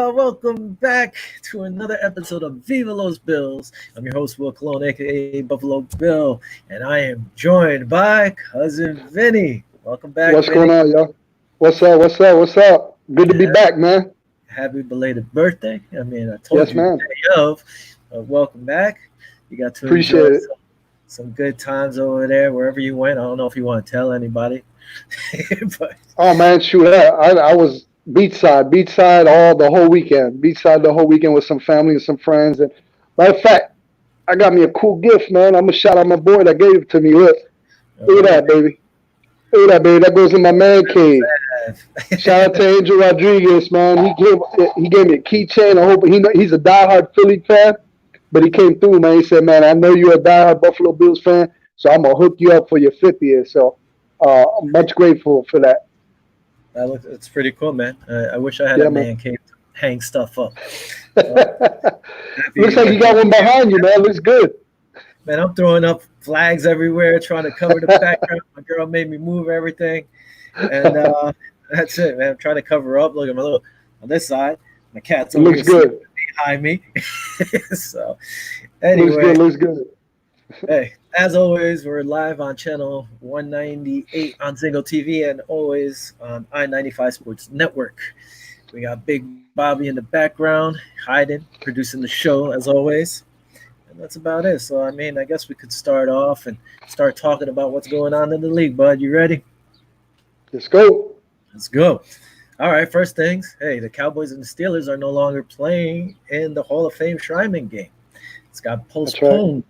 Welcome back to another episode of Viva Los Bills. I'm your host, Will Colon, aka Buffalo Bill, and I am joined by cousin Vinny. Welcome back, What's going Vinny. on, y'all? What's up? What's up? What's up? Good to be back, man. Happy belated birthday. I mean, I told Yes, you the man. day of. Welcome back. You got to enjoy Appreciate it. some good times over there, wherever you went. I don't know if you want to tell anybody, but Oh man, shoot, I was beachside all the whole weekend, beachside the whole weekend with some family and some friends. And matter of fact, I got me a cool gift, man. I'm gonna shout out my boy that gave it to me. all Look at right. that, baby. Look at that, baby. That goes in my man cave. Shout out to Angel Rodriguez, man. He gave me a keychain. I hope he's a diehard Philly fan, but he came through, man. He said, "Man, I know you're a diehard Buffalo Bills fan, so I'm gonna hook you up for your 50th." So, I'm much grateful for that. It's pretty cool, man. I wish I had a Yeah, man. man cave to hang stuff up. Uh, Looks happy like you got one behind you, man. Looks good. Man, I'm throwing up flags everywhere, trying to cover the background. My girl made me move everything, and that's it, man. I'm trying to cover up. Look at my little on this side. My cat's It over looks here sleeping good. behind me. So, Looks anyway, good. Looks good. hey, as always, we're live on channel 198 on Single TV and always on I-95 Sports Network. We got Big Bobby in the background, hiding, producing the show as always. And that's about it. So, I mean, I guess we could start off and start talking about what's going on in the league, bud. You ready? Let's go. Let's go. All right, first things. Hey, the Cowboys and the Steelers are no longer playing in the Hall of Fame Shrineman game. It's got That's right. postponed.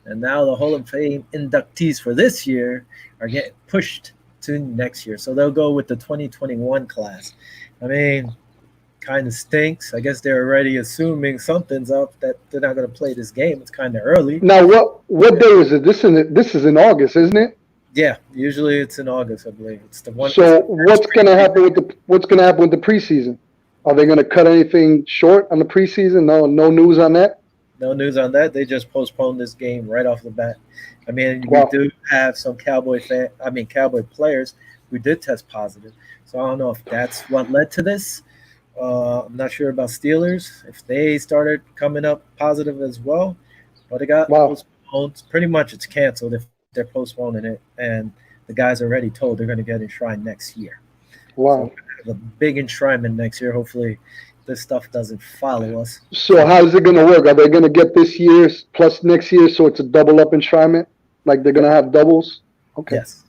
And now the Hall of Fame inductees for this year are getting pushed to next year. So they'll go with the 2021 class. I mean, kind of stinks. I guess they're already assuming something's up that they're not going to play this game. It's kind of early. Now, what day is it? This is in August, isn't it? Yeah, usually it's in August, I believe. It's So the first what's gonna happen with the preseason? Are they gonna cut anything short on the preseason? No news on that. no news on that. They just postponed this game right off the bat. I mean, we Wow. do have some Cowboy players who did test positive. So I don't know if that's what led to this. I'm not sure about Steelers if they started coming up positive as well, but it got Wow. postponed. Pretty much, it's canceled if they're postponing it, and the guys already told they're going to get enshrined next year. So we're Wow. going to have a big enshrinement next year. Hopefully, this stuff doesn't follow us. So how is it gonna work? Are they gonna get this year's plus next year, so it's a double up enshrinement? Like they're gonna have doubles? Okay. Yes.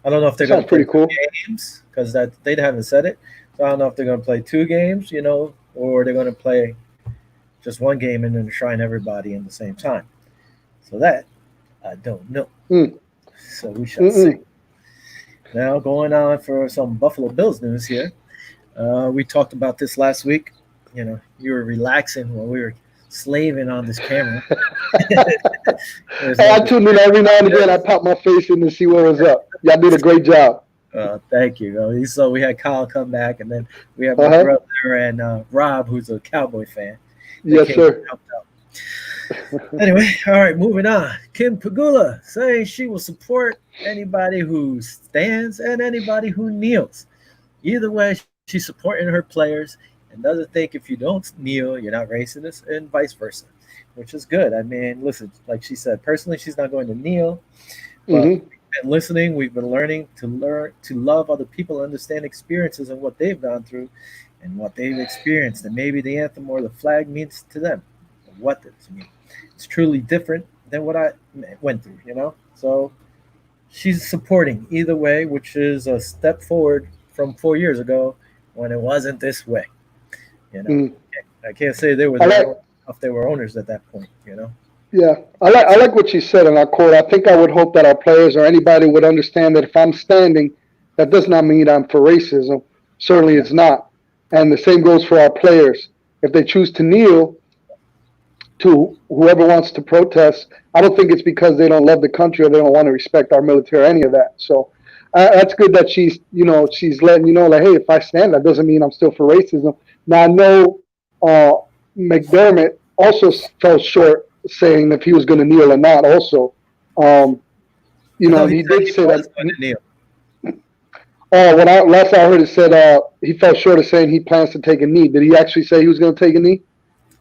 I don't know if they're going Sounds to play pretty cool. games because that they haven't said it. So I don't know if they're going to play two games, or they're going to play just one game and then enshrine everybody in the same time. So that I don't know. Mm. So we shall see. Mm-mm. Now going on for some Buffalo Bills news here. We talked about this last week. You were relaxing while we were slaving on this camera. There's Hey, no I tune in every now and again. I pop my face in to see what was up. Y'all did a great job. Thank you. So we had Kyle come back, and then we have Uh my huh. brother and Rob, who's a Cowboy fan. They Yes, came and sir. helped out. Anyway, all right, moving on. Kim Pagula saying she will support anybody who stands and anybody who kneels. Either way, she's supporting her players and doesn't think if you don't kneel, you're not racist, and vice versa, which is good. I mean, listen, like she said, personally, she's not going to kneel, but Hmm. we've been listening, we've been learn to love other people, understand experiences and what they've gone through and what they've experienced, and maybe the anthem or the flag means to them, or what to me. It's truly different than what I went through. So she's supporting either way, which is a step forward from 4 years ago when it wasn't this way. You know, Hmm. I can't say they were I their like. own if they were owners at that point. Yeah, I like what she said, and I quote. I think I would hope that our players or anybody would understand that if I'm standing, that does not mean I'm for racism. Certainly, Yeah, it's not. And the same goes for our players. If they choose to kneel to whoever wants to protest, I don't think it's because they don't love the country or they don't want to respect our military or any of that. So that's good that she's letting you know, like, hey, if I stand, that doesn't mean I'm still for racism. Now I know uh, McDermott also fell short saying if he was going to kneel or not. Also, um, I thought he he said did he say was that. going to kneel. Oh, when I last I heard it said he fell short of saying he plans to take a knee. Did he actually say he was going to take a knee?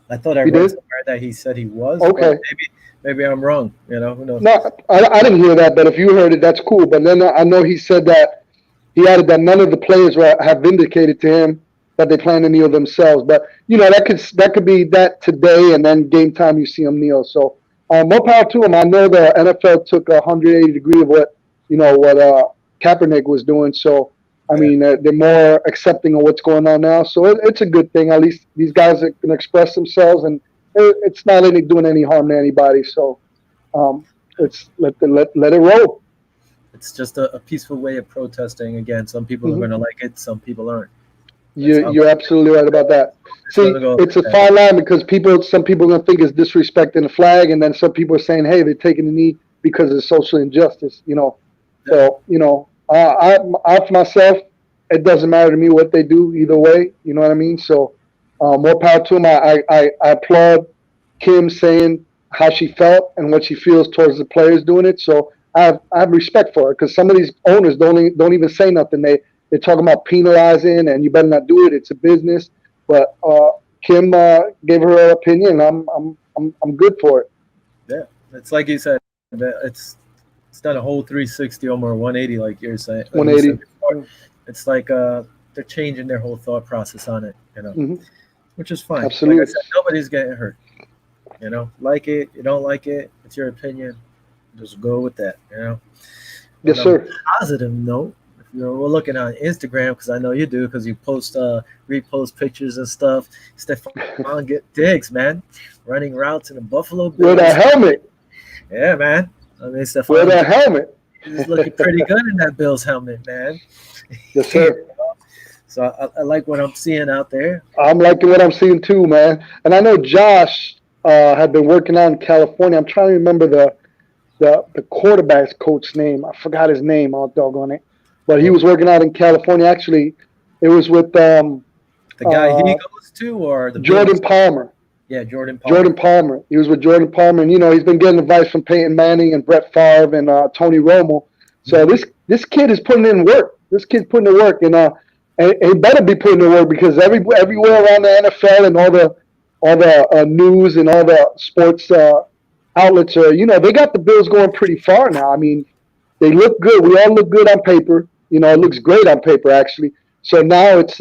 I thought I He read did. somewhere that he said he was, but Okay. maybe I'm wrong. Who knows? No, I didn't hear that, but if you heard it, that's cool. But then I know he said that he added that none of the players have vindicated to him that they plan to kneel themselves. But that could be that today, and then game time you see them kneel. So more power to him. I know the NFL took a 180 degree of what Kaepernick was doing. So I Yeah, mean they're more accepting of what's going on now. So it's a good thing. At least these guys can express themselves, and it's not doing any harm to anybody. So um, let's let it roll. it's just a peaceful way of protesting. Again, some people are Hmm. going to like it, some people aren't. That's You, how you're absolutely right about that. it's going to See, go it's like a that. fine line because some people are gonna think it's disrespecting the flag, and then some people are saying, "Hey, they're taking the knee because of social injustice." Yeah, So I for myself, it doesn't matter to me what they do either way. You know what I mean? So more power to them. I applaud Kim saying how she felt and what she feels towards the players doing it. So I have respect for her because some of these owners don't even say nothing. They're talking about penalizing and you better not do it. It's a business. But Kim gave her opinion. I'm good for it. yeah. It's like you said. It's done a whole 360, almost 180, like you're saying, like you said 180. before. It's like they're changing their whole thought process on it. Hmm. Which is fine. Like I Absolutely. said, nobody's getting hurt. Like it, you don't like it. It's your opinion. Just go with that. On Yes, a sir. positive note, if we're looking on Instagram, because I know you do, because you post, repost pictures and stuff. Stephon get digs, man, running routes in the Buffalo With Bills. a helmet. Yeah, man. I mean, With Stephon a helmet. is looking pretty good in that Bills helmet, man. Yes, sir. So I like what I'm seeing out there. I'm liking what I'm seeing too, man. And I know Josh had been working out in California. I'm trying to remember the quarterback's coach name. I forgot his name. I'll doggone it. But he Well, was working out in California. Actually, it was with the guy he uh, goes to, or the Jordan Bills? Palmer. Yeah, Jordan Jordan Palmer. Palmer. He was with Jordan Palmer, and he's been getting advice from Peyton Manning and Brett Favre and Tony Romo. So Hmm. this kid is putting in work. This kid's putting in work, and he better be putting in work because everywhere around the NFL and all the news and all the sports outlets are they got the Bills going pretty far now. I mean, they look good. We all look good on paper. It looks great on paper actually. So now it's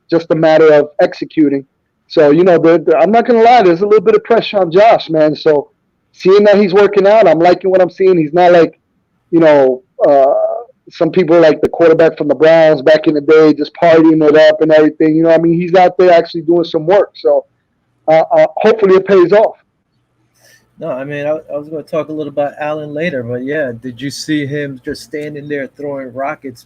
just a matter of executing. So I'm not gonna lie. There's a little bit of pressure on Josh, man. So seeing that he's working out, I'm liking what I'm seeing. He's not like you know some people like the quarterback from the Browns back in the day, just partying it up and everything. I mean, he's out there actually doing some work. So hopefully it pays off. No, I mean, I was going to talk a little about Allen later, but yeah, did you see him just standing there throwing rockets,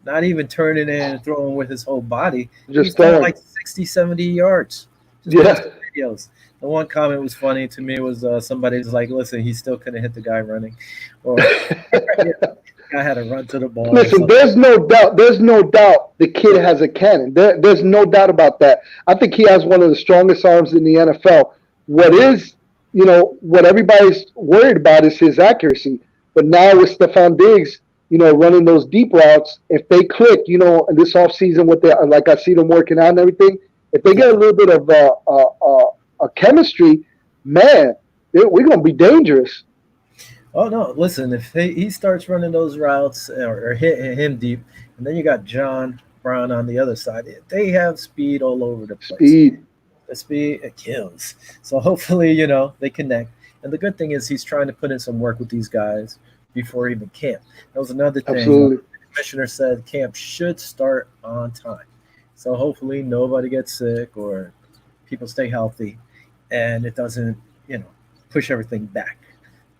not even turning in and throwing with his whole body? He's Just throwing throwing. like 60, 70 yards. Just Yeah. posting videos. The one comment was funny to me was somebody's like, listen, he still couldn't hit the guy running. Or yeah, the guy had to run to the ball or Listen, something. there's no doubt. There's no doubt the kid has a cannon. There's no doubt about that. I think he has one of the strongest arms in the NFL. What everybody's worried about is his accuracy. But now with Stephon Diggs, running those deep routes, if they click, in this offseason, with like I see them working out and everything, if they get a little bit of a chemistry, man, we're gonna be dangerous. Oh no! Listen, if he starts running those routes or hitting him deep, and then you got John Brown on the other side, they have speed all over the place. Speed, The speed it kills. So hopefully, they connect. And the good thing is he's trying to put in some work with these guys before even camp. That was another thing. absolutely. The commissioner said camp should start on time. So hopefully nobody gets sick or people stay healthy, and it doesn't, you know, push everything back.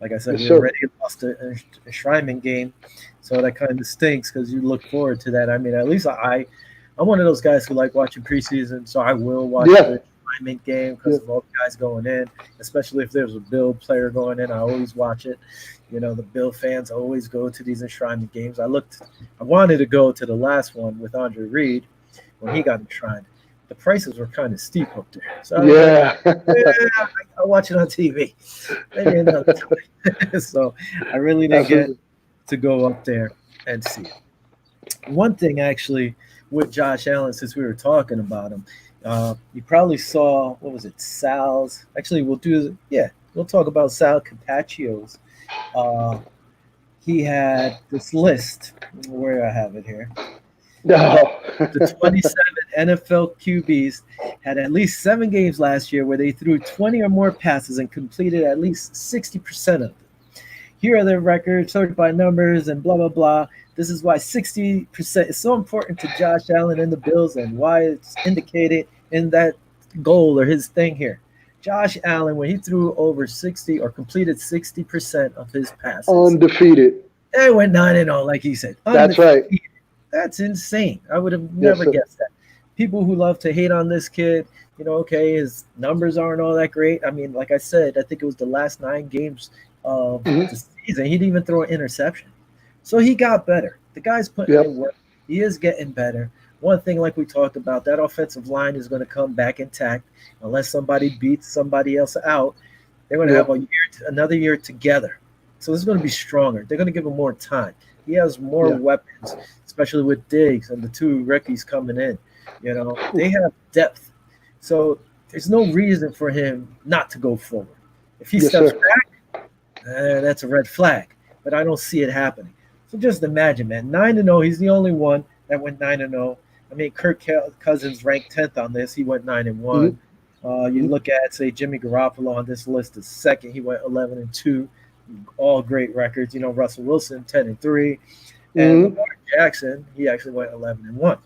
Like I said, Yes, we sir. already lost a Shriman game, so that kind of stinks because you look forward to that. I mean, at least I'm one of those guys who like watching preseason, so I will watch Yeah, the Shriman game yeah. because of all the guys going in, especially if there's a Bill player going in. I always watch it. The Bill fans always go to these enshrinement games. I wanted to go to the last one with Andre Reed when he got enshrined. The prices were kind of steep up there, so I was like, Yeah. yeah, I'll watch it on TV. Maybe another time. So I really didn't get Absolutely. to go up there. and see it. One thing actually with Josh Allen, since we were talking about him, you probably saw what was it, Sal's. Actually, we'll talk about Sal Capaccio's. Uh, he had this list where I have it here. No. Of the 27 NFL QBs had at least 7 games last year where they threw 20 or more passes and completed at least 60% of them. Here are their records, sorted by numbers, and blah, blah, blah. This is why 60% is so important to Josh Allen and the Bills and why it's indicated in that goal or his thing here. Josh Allen, when he threw over 60 or completed 60% of his passes, Undefeated. they went 9-0, like he said. That's right. Undefeated. That's insane. I would have Yes, never sir. guessed that. People who love to hate on this kid, okay, his numbers aren't all that great. I mean, like I said, I think it was the last 9 games of Hmm. the season. He didn't even throw an interception. So he got better. The guy's putting in Yep. work. He is getting better. One thing, like we talked about, that offensive line is going to come back intact unless somebody beats somebody else out. They're going to have Yep. another year together. So it's going to be stronger. They're going to give him more time. He has more Yeah. weapons, especially with Diggs and the two rookies coming in. They have depth. So there's no reason for him not to go forward. If he Yes, steps sir. back, that's a red flag. But I don't see it happening. So just imagine, man, 9-0. He's the only one that went 9-0. I mean, Kirk Cousins ranked 10th on this. He went 9-1. Hmm. You Hmm. look at, say, Jimmy Garoppolo on this list is second. He went 11-2, all great records. Russell Wilson 10-3, and Hmm. Lamar Jackson, he actually went 11-1.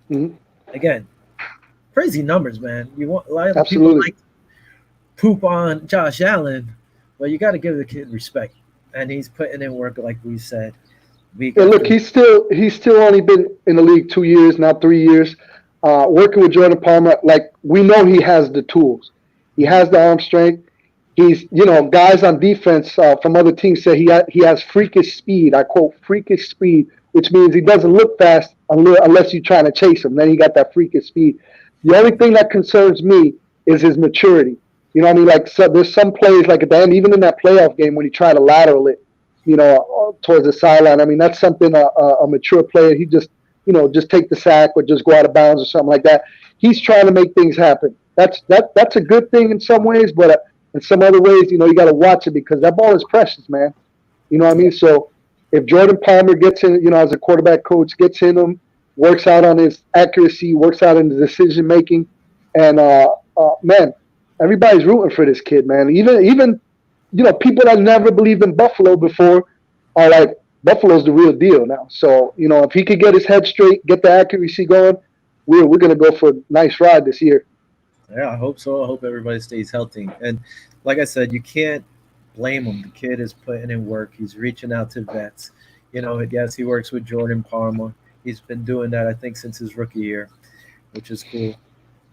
Hmm. Again, crazy numbers, man. You want a lot of people Absolutely. like to poop on Josh Allen, but you got to give the kid respect, and he's putting in work, like we said, week Yeah, look, after week. he's still only been in the league 2 years, not 3 years. Working with Jordan Palmer, like we know he has the tools. He Mhm. has the arm strength. Guys on defense from other teams say he has freakish speed. I quote freakish speed, which means he doesn't look fast unless you're trying to chase him. Then he got that freakish speed. The only thing that concerns me is his maturity. You know what I mean? Like so, there's some plays like at the end, even in that playoff game when he tried to lateral it, towards the sideline. I mean, that's something a mature player. He just take the sack or just go out of bounds or something like that. He's trying to make things happen. That's a good thing in some ways, but in some other ways, you got to watch it because that ball is precious, man. You know what I Yeah, mean? So if Jordan Palmer gets in, as a quarterback coach, gets in him, works out on his accuracy, works out in the decision making, and man, everybody's rooting for this kid, man. Even people that never believed in Buffalo before are like, Buffalo's the real deal now. So, if he could get his head straight, get the accuracy going, we're gonna go for a nice ride this year. yeah, I hope so. I hope everybody stays healthy. And like I said, you can't blame him. The kid is putting in work. He's reaching out to vets. Yes, he works with Jordan Palmer. He's been doing that, I think, since his rookie year, which is cool.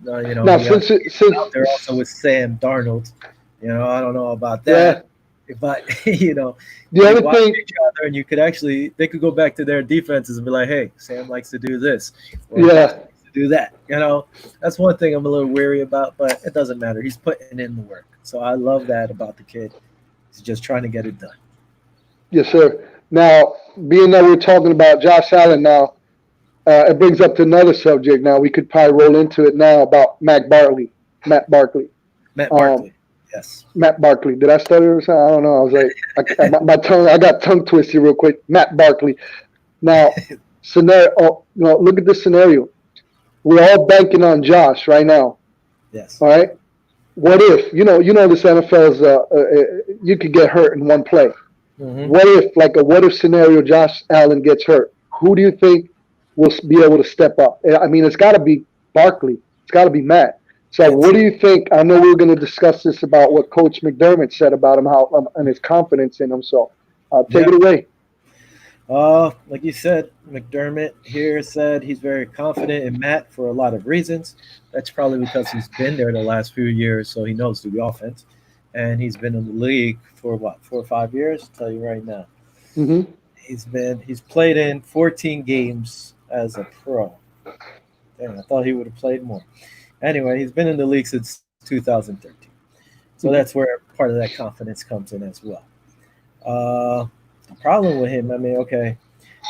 Now, He's out there also with Sam Darnold. I don't know about that, yeah, but the they other watch thing, each other, and they could go back to their defenses and be like, "Hey, Sam likes to do this, or Buster yeah, likes to do that." That's one thing I'm a little weary about, but it doesn't matter. He's putting in the work, so I love that about the kid. He's just trying to get it done. yes, sir. Now, being that we're talking about Josh Allen now, it brings up to another subject. Now we could probably roll into it now about Matt Barkley. Matt Um, Barkley, yes, Matt Barkley. Did I stutter or something? I don't know. I was like, my tongue. I got tongue twisted real quick. Matt Barkley. Now, scenario. Oh, look at this scenario. We're all banking on Josh right now. yes. All right. What if this NFL is you could get hurt in one play. Hmm. What if, like a what if scenario, Josh Allen gets hurt? Who do you think will be able to step up? I mean, it's got to be Barkley. It's got to be Matt. So, It's what do you think? I know we were going to discuss this about what Coach McDermott said about him, how and his confidence in him. So, take yeah. it away. Like you said, McDermott here said he's very confident in Matt for a lot of reasons. That's probably because he's been there the last few years, so he knows the offense. And he's been in the league for what, 4 or 5 years? I'll tell you right now. Hmm. He's played in 14 games as a pro. Dang, I thought he would have played more. Anyway, he's been in the league since 2013. So that's Hmm. where part of that confidence comes in as well. Uh, the problem with him, I mean, okay,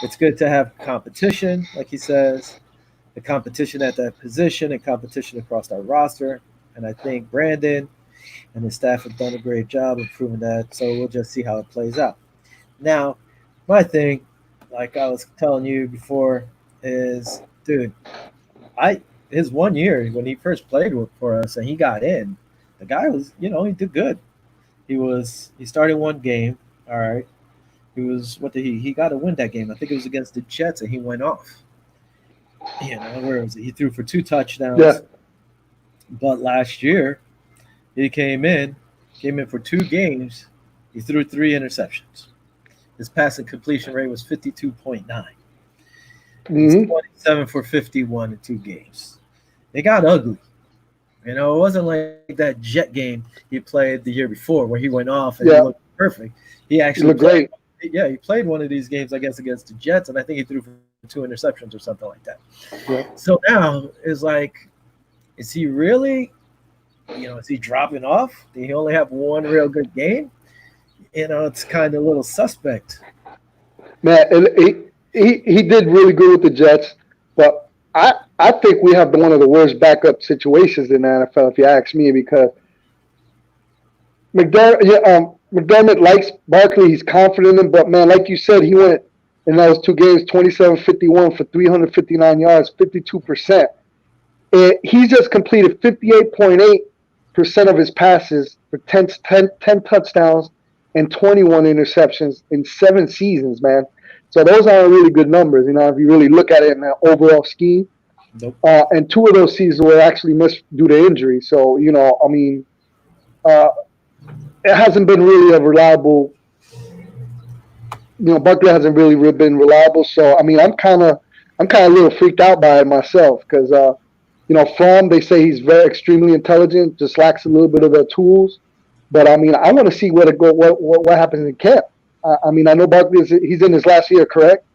It's good to have competition, like he says, the competition at that position and competition across our roster. And I think Brandon and his staff have done a great job of proving that. So we'll just see how it plays out. Now, my thing, like I was telling you before, is dude, I his 1 year when he first played for us and he got in, the guy was, he did good. He started one game, all right. He was what did he got to win that game. I think it was against the Jets and he went off. Where was it? He threw for two Yeah. touchdowns. But last year he came in for 2 games. He threw 3 interceptions. His passing completion rate was 52.9. He's Hmm. 27 for 51 in 2 games. It got ugly. It wasn't like that Jet game he played the year before where he went off and he Yeah. looked perfect. He You actually look played. great. Yeah, he played one of these games, I guess, against the Jets, and I think he threw for 2 interceptions or something like that. Yeah. So now it's like, is he really, is he dropping off? Did he only have one real good game? It's kind of a little suspect. Man, he did really good with the Jets, but I think we have one of the worst backup situations in the NFL, if you ask me, because McDermott likes Barkley. He's confident in him, but man, like you said, he went in those 2 games 27-51 for 359 yards, 52%. He's just completed 58.8% of his passes for 10 touchdowns and 21 interceptions in 7 seasons, man. So those aren't really good numbers, if you really look at it in the overall scheme. Nope. And 2 of those seasons were actually missed due to injury. So, I mean, uh, it hasn't been really a reliable. Buckley hasn't really been reliable. So I mean, I'm kind of a little freaked out by it myself because Fromm, they say he's very extremely intelligent, just lacks a little bit of the tools. But I mean, I want to see where to go. What happens in camp? I mean, I know Barkley he's in his last year, correct,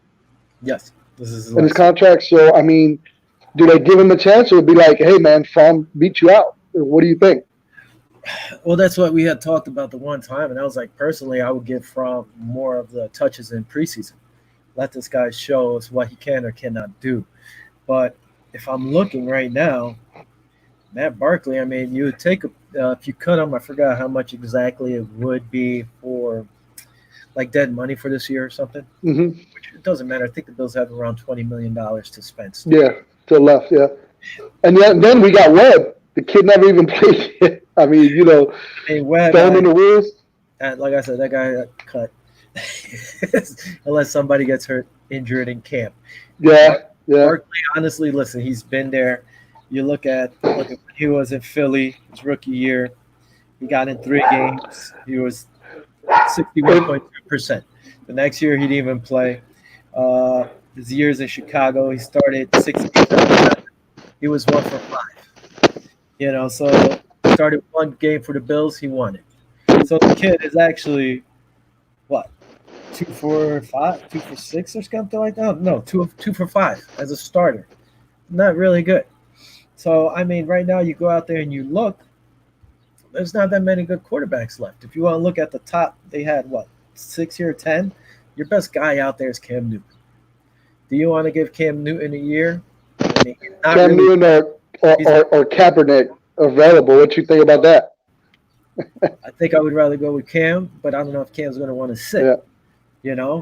Yes, this is his in his last year. contract. So I mean, do they give him a chance, or be like, hey man, Fromm beat you out? What do you think? Well, that's what we had talked about the one time, and I was like, personally, I would give Fromm more of the touches in preseason. Let this guy show us what he can or cannot do. But if I'm looking right now, Matt Barkley, I mean, you would take if you cut him, I forgot how much exactly it would be for like dead money for this year or something. Hmm. Which it doesn't matter. I think the Bills have around $20 million to spend still. Yeah, to the left, yeah. And then we got Webb. The kid never even played yet. I mean, I mean, Webb, throw him in the wheels. like I said, that guy got cut unless somebody gets hurt, injured in camp. Yeah, Bar- yeah. Barkley, honestly, listen, he's been there. You look at when he was in Philly, his rookie year. He got in 3 games. He was And 61.2%. The next year, he didn't even play. Uh, his years in Chicago, he started 6 games out of 7. He was 1 for 5. So he started one game for the Bills, he won it. So the kid is actually what, 2 for 5, 2 for 6 or something like that. No, two for 5 as a starter. Not really good. So I mean, right now you go out there and you look. There's not that many good quarterbacks left. If you want to look at the top, they had what, 6 or 10. Your best guy out there is Cam Newton. Do you want to give Cam Newton a year? I mean, he's not Cam really. Newton He's. or Kaepernick available. What you think about that? I think I would rather go with Cam, but I don't know if Cam's going to want to sit. Yeah.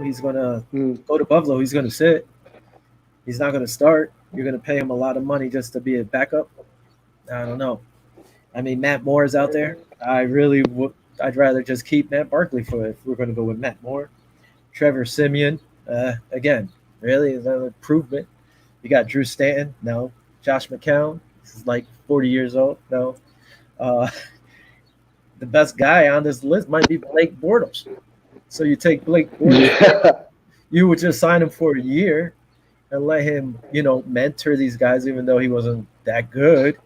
He's going to Mm. go to Buffalo. He's going to sit. He's not going to start. You're going to pay him a lot of money just to be a backup. I don't know. I mean, Matt Moore is out there. I really would. I'd rather just keep Matt Barkley for if we're going to go with Matt Moore. Trevor Simeon, again, really is an improvement. You got Drew Stanton, no. Josh McCown, this is like 40 years old, no. Uh, the best guy on this list might be Blake Bortles. So you take Blake Bortles, Yeah. you would just sign him for a year and let him, mentor these guys, even though he wasn't that good.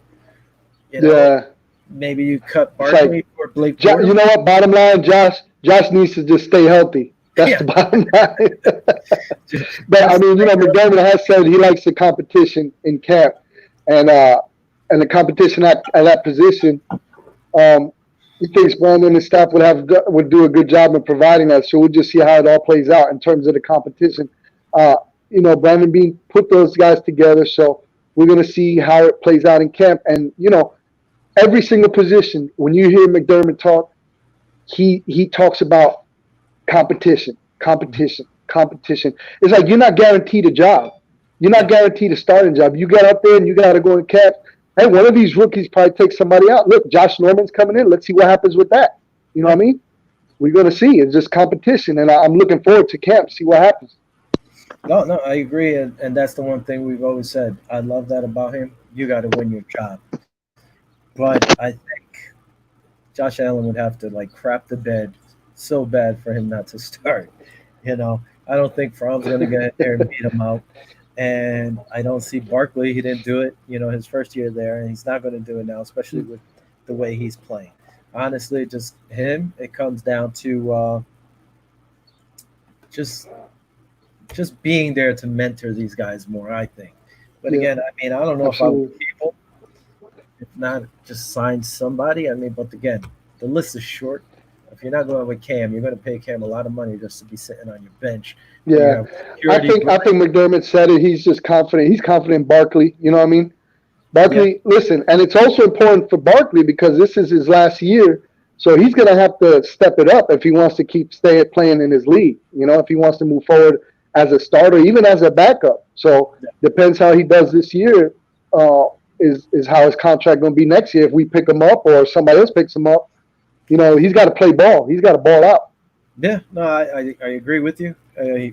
You know, Yeah. maybe you cut It's like Barkley for Blake You Bortles. know what? Bottom line, Josh needs to just stay healthy. That's Yeah, the bottom line. But I just mean, stay healthy. McDermott has said he likes the competition in camp, and and the competition at that position. Um, he thinks Brandon and his staff would do a good job in providing that. So we'll just see how it all plays out in terms of the competition. Brandon Bean put those guys together. So we're going to see how it plays out in camp. And, every single position, when you hear McDermott talk, he talks about competition, competition, competition. It's like you're not guaranteed a job. You're not guaranteed a starting job. You got up there and you got to go in camp. Hey, one of these rookies probably takes somebody out. Look, Josh Norman's coming in. Let's see what happens with that. You know what I mean? We're going to see. It's just competition, and I'm looking forward to camp, see what happens. No, no, I agree, and that's the one thing we've always said. I love that about him. You got to win your job, but I think Josh Allen would have to like crap the bed so bad for him not to start. I don't think Fromm's going to get in there and beat him out, and I don't see Barkley. He didn't do it, his first year there, and he's not going to do it now, especially with the way he's playing. Honestly, just him. It comes down to just just being there to mentor these guys more, I think. But Yeah, again, I mean, I don't know if I would absolutely. be able, if not, just sign somebody. I mean, but again, the list is short. If you're not going with Cam, you're going to pay Cam a lot of money just to be sitting on your bench where you Yeah, have I security think I blanket. think McDermott said it. He's just confident. He's confident in Barkley. You know what I mean? Yeah, Barkley, listen, and it's also important for Barkley because this is his last year, so he's going to have to step it up if he wants to keep stay playing in his league. If he wants to move forward as a starter, even as a backup. So depends how he does this year. Uh, is how his contract going to be next year if we pick him up or somebody else picks him up. He's got to play ball. He's got to ball out. yeah. No, I agree with you.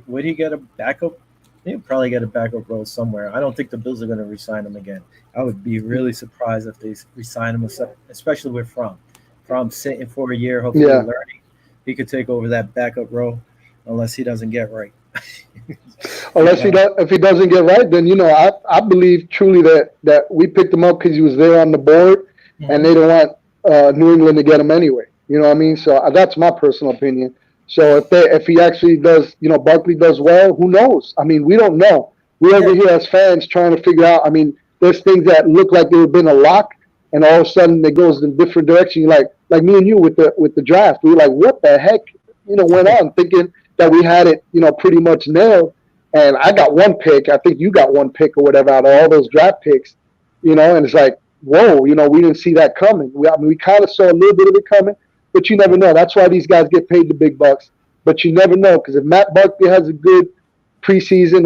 Would he get a backup? He'll probably get a backup role somewhere. I don't think the Bills are going to re-sign him again. I would be really surprised if they re-sign him, especially with From sitting for a year, hopefully Yeah. learning. He could take over that backup role unless he doesn't get right. you Unless know, if he doesn't get right, then I believe truly that we picked him up because he was there on the board, and hmm they don't want New England to get him anyway. You know what I mean? So that's my personal opinion. So if he actually does, Barkley does well, who knows? I mean, we don't know. We're over yeah, here as fans trying to figure out. I mean, there's things that look like they have been a lock, and all of a sudden it goes in a different direction. You like me and you with the draft. We were like, what the heck, went on, thinking that we had it, pretty much nailed. And I got one pick. I think you got one pick or whatever out of all those draft picks, and it's like, whoa, we didn't see that coming. We kind of saw a little bit of it coming, but you never know. That's why these guys get paid the big bucks. But you never know because if Matt Barkley has a good preseason,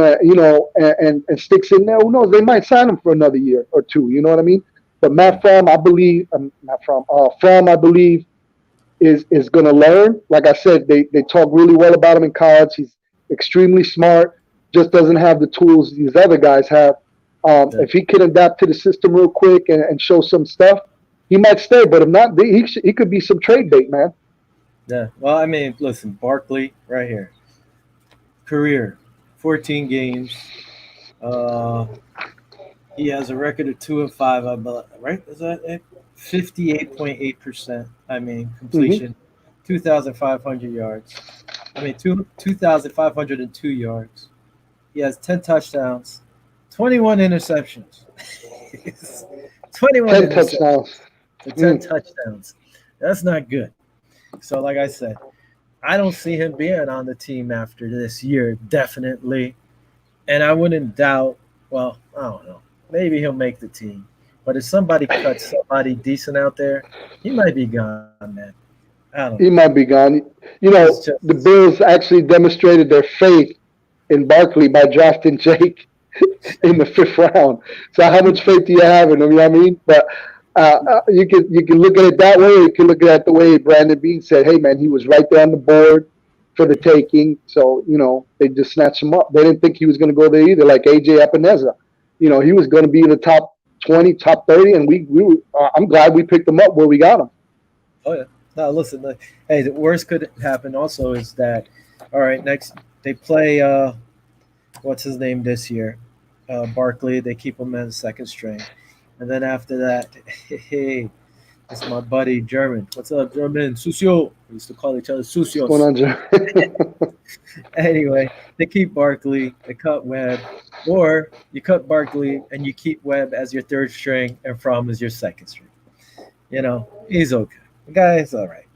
and sticks in there, who knows? They might sign him for another year or two. You know what I mean? But yeah, From, I believe, is going to learn. Like I said, they talk really well about him in college. He's extremely smart. Just doesn't have the tools these other guys have. yeah, If he can adapt to the system real quick and show some stuff, he might stay. But if not, he could be some trade bait, man. yeah. Well, I mean, listen, Barkley, right here, career, 14 games. Uh, he has a record of 2-5. I believe, right? Is that it? 58.8%. I mean, Hmm. completion, 2,500 yards. I mean, 2,502 yards. He has 10 touchdowns, 21 interceptions. 21 10 interceptions touchdowns. to 10 Mm. touchdowns. That's not good. So, like I said, I don't see him being on the team after this year, definitely. And I wouldn't doubt, well, I don't know. Maybe he'll make the team. But if somebody cuts somebody decent out there, he might be gone, man. I don't know. He might be gone. It's just, The Bills actually demonstrated their faith in Barkley by drafting Jake in the fifth round. So how much faith do you have in him? You know what I mean? But you can look at it that way. Or you can look at it the way Brandon Bean said, "Hey man, he was right there on the board for the taking." So they just snatched him up. They didn't think he was going to go there either. Like AJ Epineza, he was going to be in the top 20, top 30, and we were, I'm glad we picked him up where we got him. oh, yeah. No, listen, hey, the worst could happen also is that, all right, next they play, what's his name this year? Barkley. They keep him as second string. And then after that, hey, it's my buddy German. What's up, German? Susio. We used to call each other What's going Susios. on, Joe? Anyway, they keep Barkley, they cut Webb, or you cut Barkley and you keep Webb as your third string and Fromm as your second string. He's okay. The guy is all right.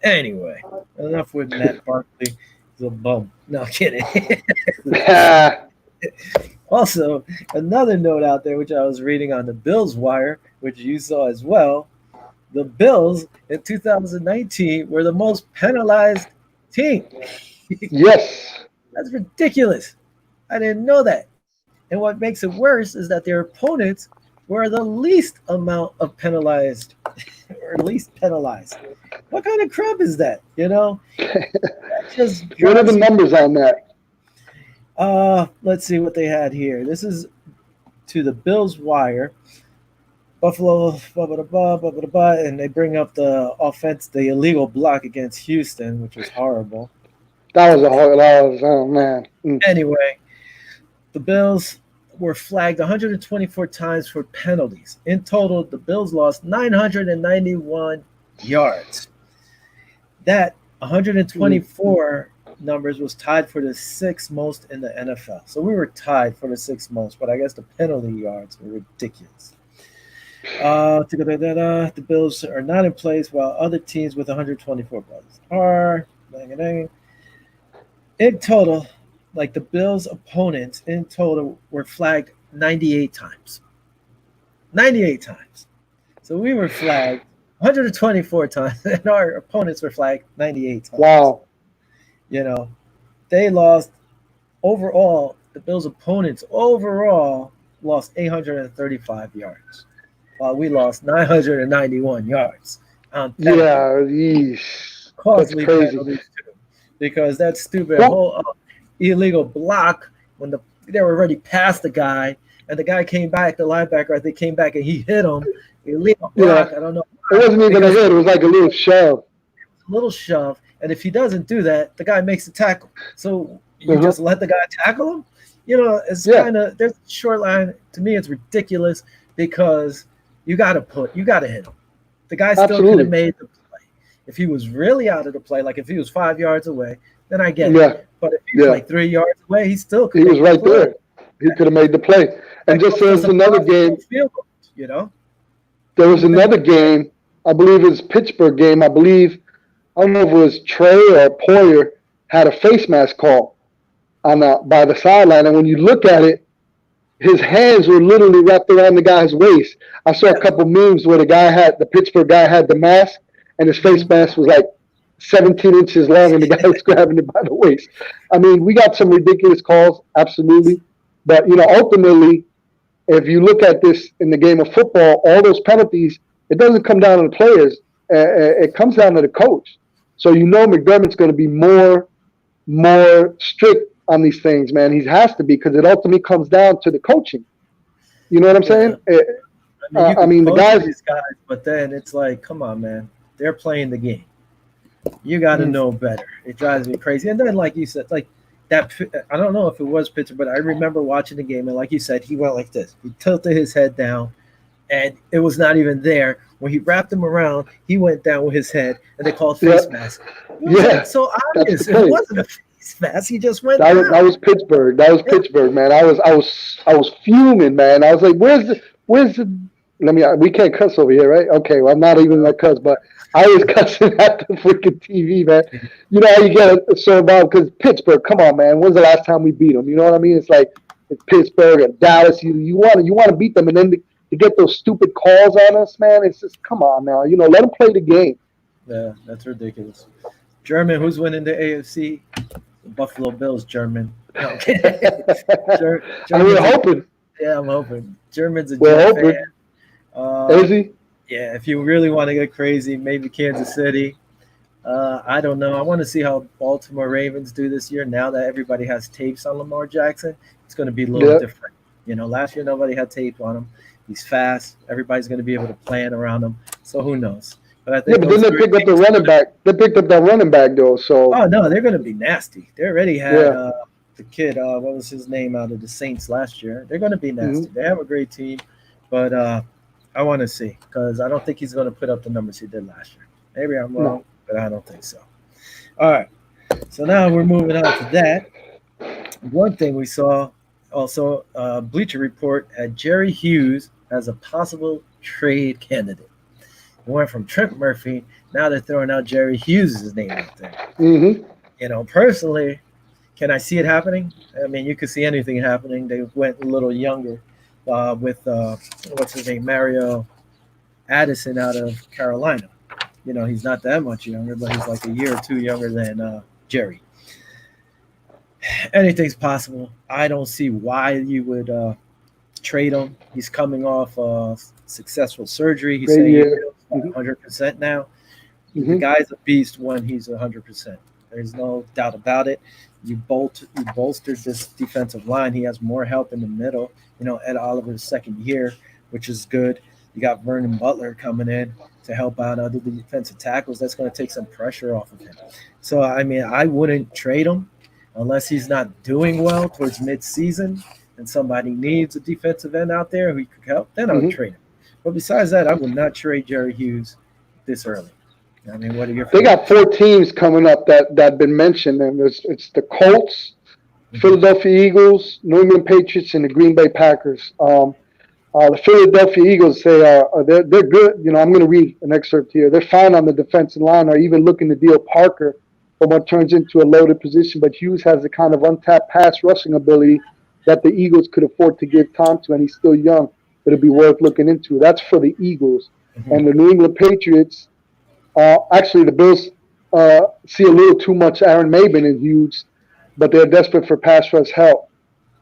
Anyway, enough with Matt Barkley. He's a bum. No, kidding. Yeah. Also, another note out there, which I was reading on the Bills Wire, which you saw as well, the Bills in 2019 were the most penalized team. Yes. That's ridiculous. I didn't know that. And what makes it worse is that their opponents were the least amount of penalized or least penalized. What kind of crap is that? That just What are the drives me. numbers on that? Let's see what they had here. This is to the Bills Wire. Buffalo, blah, blah, blah, blah, blah, blah, and they bring up the offense, the illegal block against Houston, which was horrible. That was a whole. That was, oh man. Mm. Anyway, the Bills were flagged 124 times for penalties. In total, the Bills lost 991 yards. That Mm. 124 numbers was tied for the sixth most in the NFL. So we were tied for the sixth most, but I guess the penalty yards were ridiculous. The Bills are not in place while other teams with 124 points are. In total, like the Bills' opponents in total were flagged 98 times. 98 times. So we were flagged 124 times, and our opponents were flagged 98 times. Wow. You know, they lost overall, the Bills' opponents overall lost 835 yards, while we lost 991 yards on penalty. Yeah. Yeesh. That's Costly crazy. penalties, too, because that stupid Well, whole illegal block when they were already past the guy, and the guy came back, the linebacker, I think, came back and he hit him. Illegal yeah. block, I don't know It why, wasn't even a because hit. It was like a little shove. a little shove, and if he doesn't do that, the guy makes the tackle. So you Uh-huh. just let the guy tackle him. It's Yeah. kind of there's a short line. To me, it's ridiculous because you got to hit him. The guy still could have Absolutely. made the play. If he was really out of the play, like if he was 5 yards away, then I get it. Yeah. But if he was Yeah. like 3 yards away, he still could He was make the right play. there. He could have made the play. And That just cost us as a another possible game, field goal. there Would was have been another great. game. I believe it was Pittsburgh game. I believe I don't know if it was Trey or Poyer had a face mask call on by the sideline, and when you look at it, his hands were literally wrapped around the guy's waist. I saw a Yeah. couple memes where the Pittsburgh guy had the mask, and his face Hmm. mask was like 17 inches long, and the guy was grabbing it by the waist. I mean, we got some ridiculous calls, absolutely, but ultimately, if you look at this in the game of football, all those penalties, it doesn't come down to the players. It comes down to the coach. So McDermott's going to be more strict on these things, man. He has to be because it ultimately comes down to the coaching. You know what I'm saying? Yeah. I mean, you I could mean, the coach guys. these guys, but then it's like, come on, man. They're playing the game. You got to Mm, know better. It drives me crazy. And then, like you said, like that, I don't know if it was Pittsburgh, but I remember watching the game. And like you said, he went like this. He tilted his head down, and it was not even there. When he wrapped him around, he went down with his head, and they called yeah, face mask. It was like yeah, so that's the obvious. It play. wasn't a face mask. He just went That was down. Pittsburgh. That was Yeah. Pittsburgh, man. I was fuming, man. I was like, where's the? Let me. We can't cuss over here, right? Okay, well, I'm not even Uh, gonna cuss, but I was cussing at the freaking TV, man. You know how you get so involved because Pittsburgh. Come on, man. When's the last time we beat them? You know what I mean? It's like it's Pittsburgh and Dallas. You want to beat them, and then to get those stupid calls on us, man. It's just come on now. Let them play the game. yeah, that's ridiculous. German, who's winning the AFC? The Buffalo Bills, German. No, I'm kidding. I mean, German's a hoping. yeah, I'm hoping. German's a We're Jet fan. hoping. Uh, Is he? yeah, if you really want to get crazy, maybe Kansas City. I don't know. I want to see how Baltimore Ravens do this year. Now that everybody has tapes on Lamar Jackson, it's going to be a little Yeah. different. Last year nobody had tape on him. He's fast. Everybody's going to be able to plan around him. So who knows? But I Yeah, think but then those they three picked up the teams. running back. They picked up that running back though. So Oh no, they're going to be nasty. They already had yeah. the kid. What was his name out of the Saints last year? They're going to be Hmm. nasty. They have a great team, but I want to see because I don't think he's going to put up the numbers he did last year. Maybe I'm wrong, No. but I don't think so. All right, so now we're moving on to that. One thing we saw also, Bleacher Report had Jerry Hughes as a possible trade candidate. It went from Trent Murphy. Now they're throwing out Jerry Hughes' name out there. Hmm. Personally, can I see it happening? I mean, you could see anything happening. They went a little younger with what's his name, Mario Addison out of Carolina. He's not that much younger, but he's like a year or two younger than Jerry. Anything's possible. I don't see why you would trade him. He's coming off successful surgery. He's Great saying he year. feels Hmm. 100% now. The Hmm. guy's a beast when he's 100%. There's no doubt about it. You bolstered this defensive line. He has more help in the middle. Ed Oliver's second year, which is good. You got Vernon Butler coming in to help out other defensive tackles. That's going to take some pressure off of him. So I mean, I wouldn't trade him unless he's not doing well towards mid-season and somebody needs a defensive end out there who could help. Then I would Hmm. trade him. But besides that, I would not trade Jerry Hughes this early. I mean, what are your They got feelings? 4 teams coming up that been mentioned, and it's the Colts, Hmm. Philadelphia Eagles, New England Patriots, and the Green Bay Packers. The Philadelphia Eagles say they're good. I'm going to read an excerpt here. They're fine on the defensive line, are even looking to deal Parker from what turns into a loaded position. But Hughes has the kind of untapped pass rushing ability that the Eagles could afford to give time to, and he's still young. It'll be worth looking into. That's for the Eagles. And the Hmm. New England Patriots, actually, the Bills see a little too much Aaron Maben in Hughes, but they're desperate for pass rush help.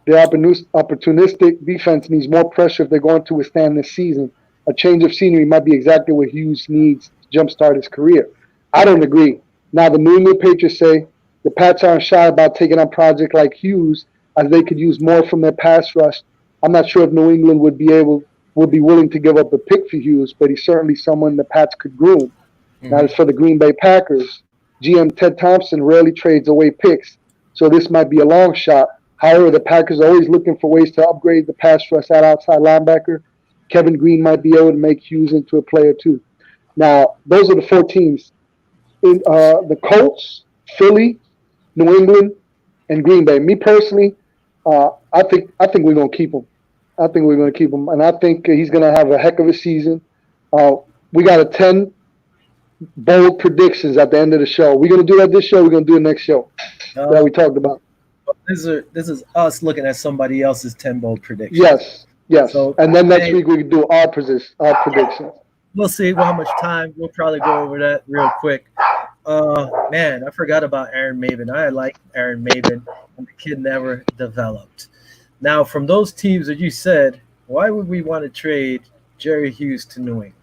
Their opportunistic defense needs more pressure if they're going to withstand this season. A change of scenery might be exactly what Hughes needs to jumpstart his career. I don't agree. Now, the New England Patriots say the Pats aren't shy about taking on projects like Hughes as they could use more from their pass rush. I'm not sure if New England would be willing to give up a pick for Hughes, but he's certainly someone the Pats could groom. Now, Hmm. as for the Green Bay Packers, GM Ted Thompson rarely trades away picks, so this might be a long shot. However, the Packers are always looking for ways to upgrade the pass rush at outside linebacker. Kevin Green might be able to make Hughes into a player too. Now, those are the 4 teams: the Colts, Philly, New England, and Green Bay. Me personally, I think we're gonna keep him. I think we're gonna keep him, and I think he's gonna have a heck of a season. Uh, we got a 10 bold predictions at the end of the show. We're gonna do that this show. We're gonna do it next show that Uh, we talked about. this is us looking at somebody else's 10 bold predictions. Yes, yes. So And then next hey, week we can do our predictions. we'll see how much time. We'll probably go over that real quick. Man, I forgot about Aaron Maven. I like Aaron Maven, and the kid never developed. Now, from those teams that you said, why would we want to trade Jerry Hughes to New England?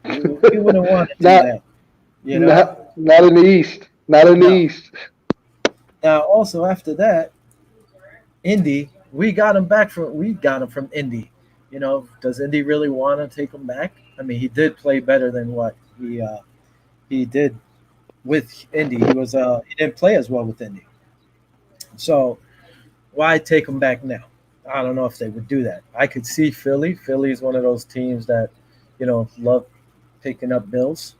We wouldn't want to do not, that. You know. not in the East. Not in the No. East. Now, also after that, Indy, we got him from Indy. Does Indy really want to take him back? I mean, he did play better than what he did with Indy. He didn't play as well with Indy. So why take him back now? I don't know if they would do that. I could see Philly. Philly is one of those teams that, love picking up Bills.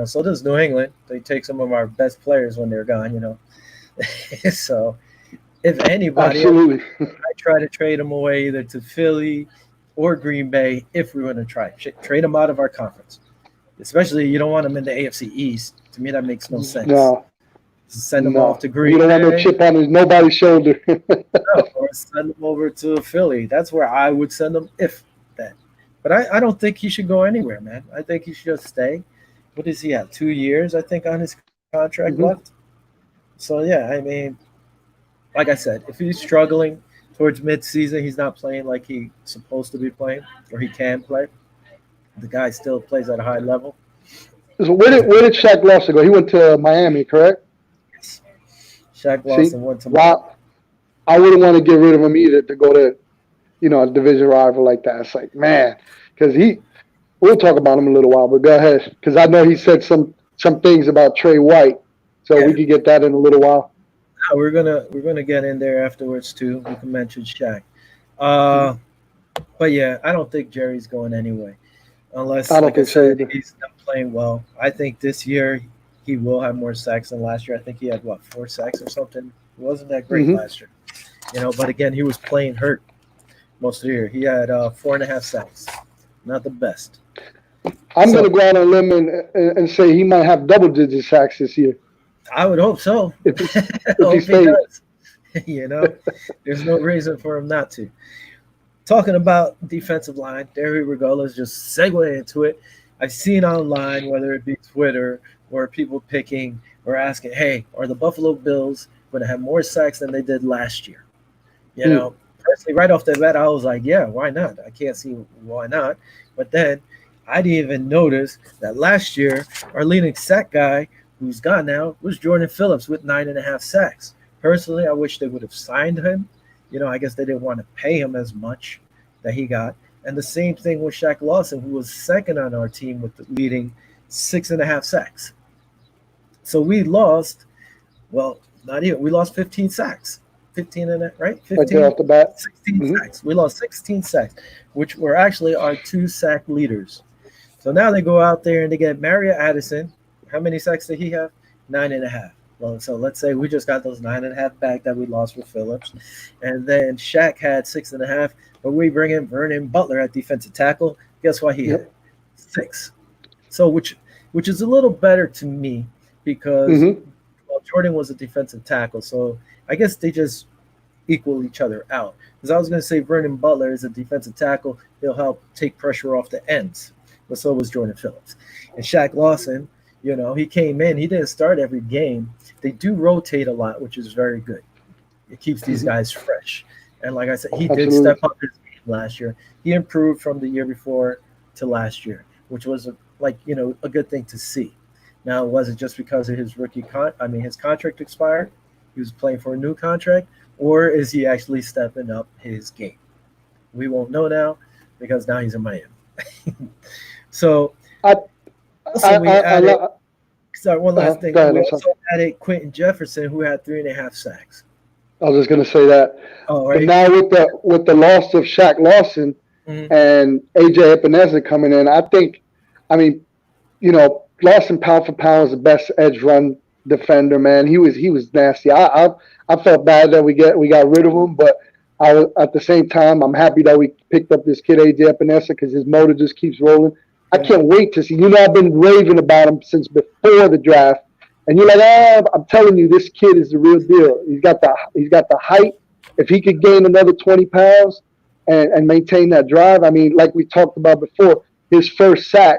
So does New England. They take some of our best players when they're gone. So if anybody, I Absolutely. try to trade them away either to Philly or Green Bay if we were going to trade them out of our conference. Especially you don't want them in the AFC East. To me, that makes no sense. No, Send them off no. to We Green don't want no Bay. chip on nobody's shoulder. No, or send them over to Philly. That's where I would send them if that. But I don't think he should go anywhere, man. I think he should just stay. What does he have? 2 years, I think, on his contract left. Hmm. So yeah, I mean, like I said, if he's struggling towards mid-season, he's not playing like he's supposed to be playing, or he can play. The guy still plays at a high level. So where did Shaq Lawson go? He went to Miami, correct? Yes. Shaq See, Lawson went to Miami. wow. I wouldn't want to get rid of him either to go to a division rival like that. It's like, man, because we'll talk about him in a little while, but go ahead, because I know he said some things about Trey White, so we Yeah, could get that in a little while. no, we're gonna get in there afterwards too. We can mention Shaq. Mhm. Uh, but yeah, I don't think Jerry's going anyway, unless, I don't like I think so said, either. he's not playing well. I think this year he will have more sacks than last year. I think he had what 4 sacks or something. It wasn't that great Hmm. last year, But again, he was playing hurt most of the year. He had 4.5 sacks, not the best. I'm going to So go out on a limb and say he might have double-digit sacks this year. I would hope so. if he I if he hope he stays. does. There's no reason for him not to. Talking about defensive line, there we go. Let's just segue into it. I've seen online, whether it be Twitter or people picking or asking, hey, are the Buffalo Bills going to have more sacks than they did last year? Hmm. Personally, right off the bat, I was like, yeah, why not? I can't see why not. But then I didn't even notice that last year, our leading sack guy, who's gone now, was Jordan Phillips with 9.5 sacks. Personally, I wish they would have signed him. I guess they didn't want to pay him as much that he got. And the same thing with Shaq Lawson, who was second on our team with the leading 6.5 sacks. So we lost, well, not even, we lost 15 sacks. 15 and that, right? Right there 15, off the bat. 16 Hmm. sacks. We lost 16 sacks, which were actually our two sack leaders. So now they go out there and they get Mario Addison. How many sacks did he have? 9.5. Well, so let's say we just got those 9.5 back that we lost with Phillips. And then Shaq had 6.5, but we bring in Vernon Butler at defensive tackle. Guess what he had? Yep. 6. So which is a little better to me because Hmm. well, Jordan was a defensive tackle. So I guess they just equal each other out. Because I was going to say Vernon Butler is a defensive tackle. He'll help take pressure off the ends. But so was Jordan Phillips. And Shaq Lawson, he came in. He didn't start every game. They do rotate a lot, which is very good. It keeps these Hmm. guys fresh. And like I said, he did Absolutely. step up his game last year. He improved from the year before to last year, which was a good thing to see. Now, was it just because of his his contract expired? He was playing for a new contract, or is he actually stepping up his game? We won't know now because now he's in Miami. So I also we I added. lo- Sorry, one last thing. Go ahead. We I'm sorry. also added Quentin Jefferson, who had 3.5 sacks. I was just gonna say that. Oh, But right. now with the loss of Shaq Lawson Mhm. and AJ Epineza coming in, I mean, Lawson pound for pound is the best edge run defender, man. He was nasty. I felt bad that we got rid of him, but at the same time I'm happy that we picked up this kid AJ Epinesa because his motor just keeps rolling. I Yeah. can't wait to see. I've been raving about him since before the draft, and you're like, I'm telling you, this kid is the real deal. He's got the height. If he could gain another 20 pounds and maintain that drive, I mean, like we talked about before, his first sack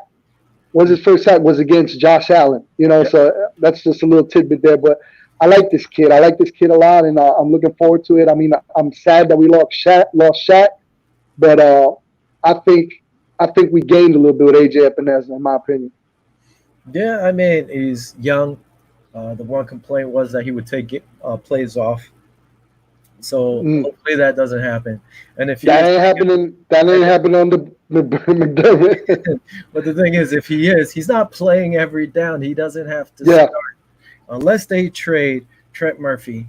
was against Josh Allen. Yeah. So that's just a little tidbit there. But I like this kid. I like this kid a lot, and I'm looking forward to it. I mean, I'm sad that we lost Shaq, but I think I think we gained a little bit with AJ Epineza, in my opinion. Yeah, I mean, he's young. The one complaint was that he would take plays off. So Mm. hopefully that doesn't happen. And if he That is ain't taking, happening. That ain't happening on the McDermott. but the thing is, if he is, he's not playing every down. He doesn't have to Yeah, start unless they trade Trent Murphy.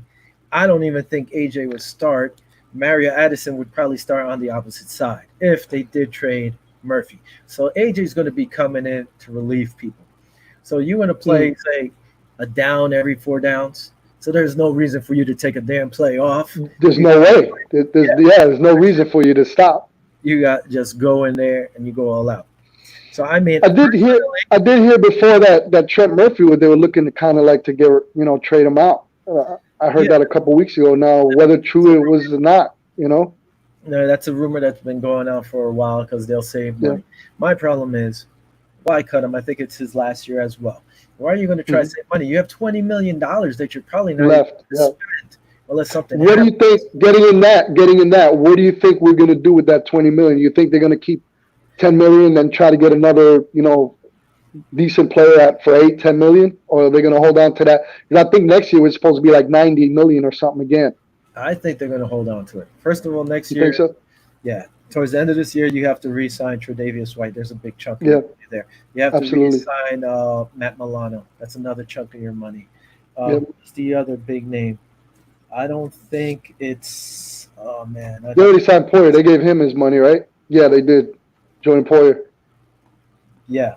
I don't even think AJ would start. Mario Addison would probably start on the opposite side if they did trade Murphy. So AJ's going to be coming in to relieve people. So you want to mm. play, say, a down every 4 downs. So there's no reason for you to take a damn play off. There's You no got, way. There's no reason for you to stop. you got just go in there and you go all out. So I mean, I did hear. personally, I did hear before that Trent Murphy, they were looking to kind of like to get trade him out. I heard yeah, that a couple weeks ago. Now, whether it's a true it rumor. was or not. No, that's a rumor that's been going on for a while because they'll save Yeah. money. My problem is why cut him? I think it's his last year as well. Why are you going to try to Mhm. save money? You have $20 million that you're probably not even Left. going to Yeah. spend unless something What do you think? happens. Getting in that. What do you think we're going to do with that 20 million? You think they're going to keep 10 million and try to get another decent player for 8, 10 million, or are they going to hold on to that? Because I think next year was supposed to be like 90 million or something again. I think they're going to hold on to it. First of all, next You think year, so? yeah, towards the end of this year, you have to re-sign Tre'Davious White. There's a big chunk of your Yeah, money there. You have to absolutely. re-sign Matt Milano. That's another chunk of your money. Yep. Who's the other big name? I don't think it's. Oh man, I'd They have already to. signed Poyer. They gave him his money, right? Yeah, they did. Jordan Poyer. Yeah,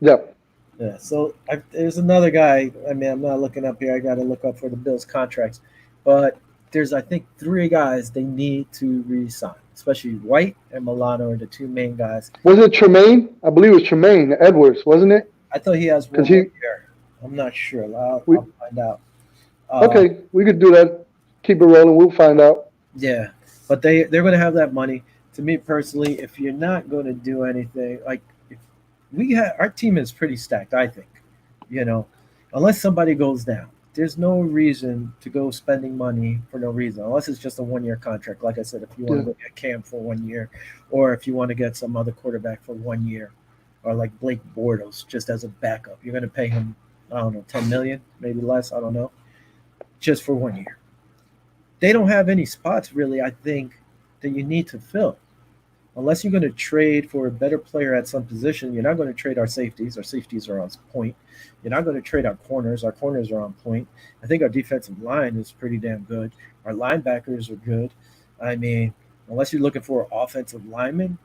Yep. yeah. So there's another guy. I mean, I'm not looking up here. I got to look up for the Bills contracts, but there's I think 3 guys they need to re-sign, especially White and Milano are the 2 main guys. Was it Tremaine? I believe it was Tremaine Edwards, wasn't it? I thought he has Because one more year. I'm not sure. We I'll find out. Uh, okay, we could do that. Keep it rolling. We'll find out. yeah, but they're going to have that money. To me personally, if you're not going to do anything, like if our team is pretty stacked, I think. You know, unless somebody goes down, there's no reason to go spending money for no reason, unless it's just a 1 year contract. Like I said, if you want Yeah. to go get Cam for 1 year, or if you want to get some other quarterback for 1 year, or like Blake Bortles just as a backup, you're going to pay him, I don't know, 10 million, maybe less, I don't know, just for 1 year. They don't have any spots really, I think, that you need to fill. Unless you're going to trade for a better player at some position, you're not going to trade our safeties. Our safeties are on point. You're not going to trade our corners. Our corners are on point. I think our defensive line is pretty damn good. Our linebackers are good. I mean, unless you're looking for offensive linemen,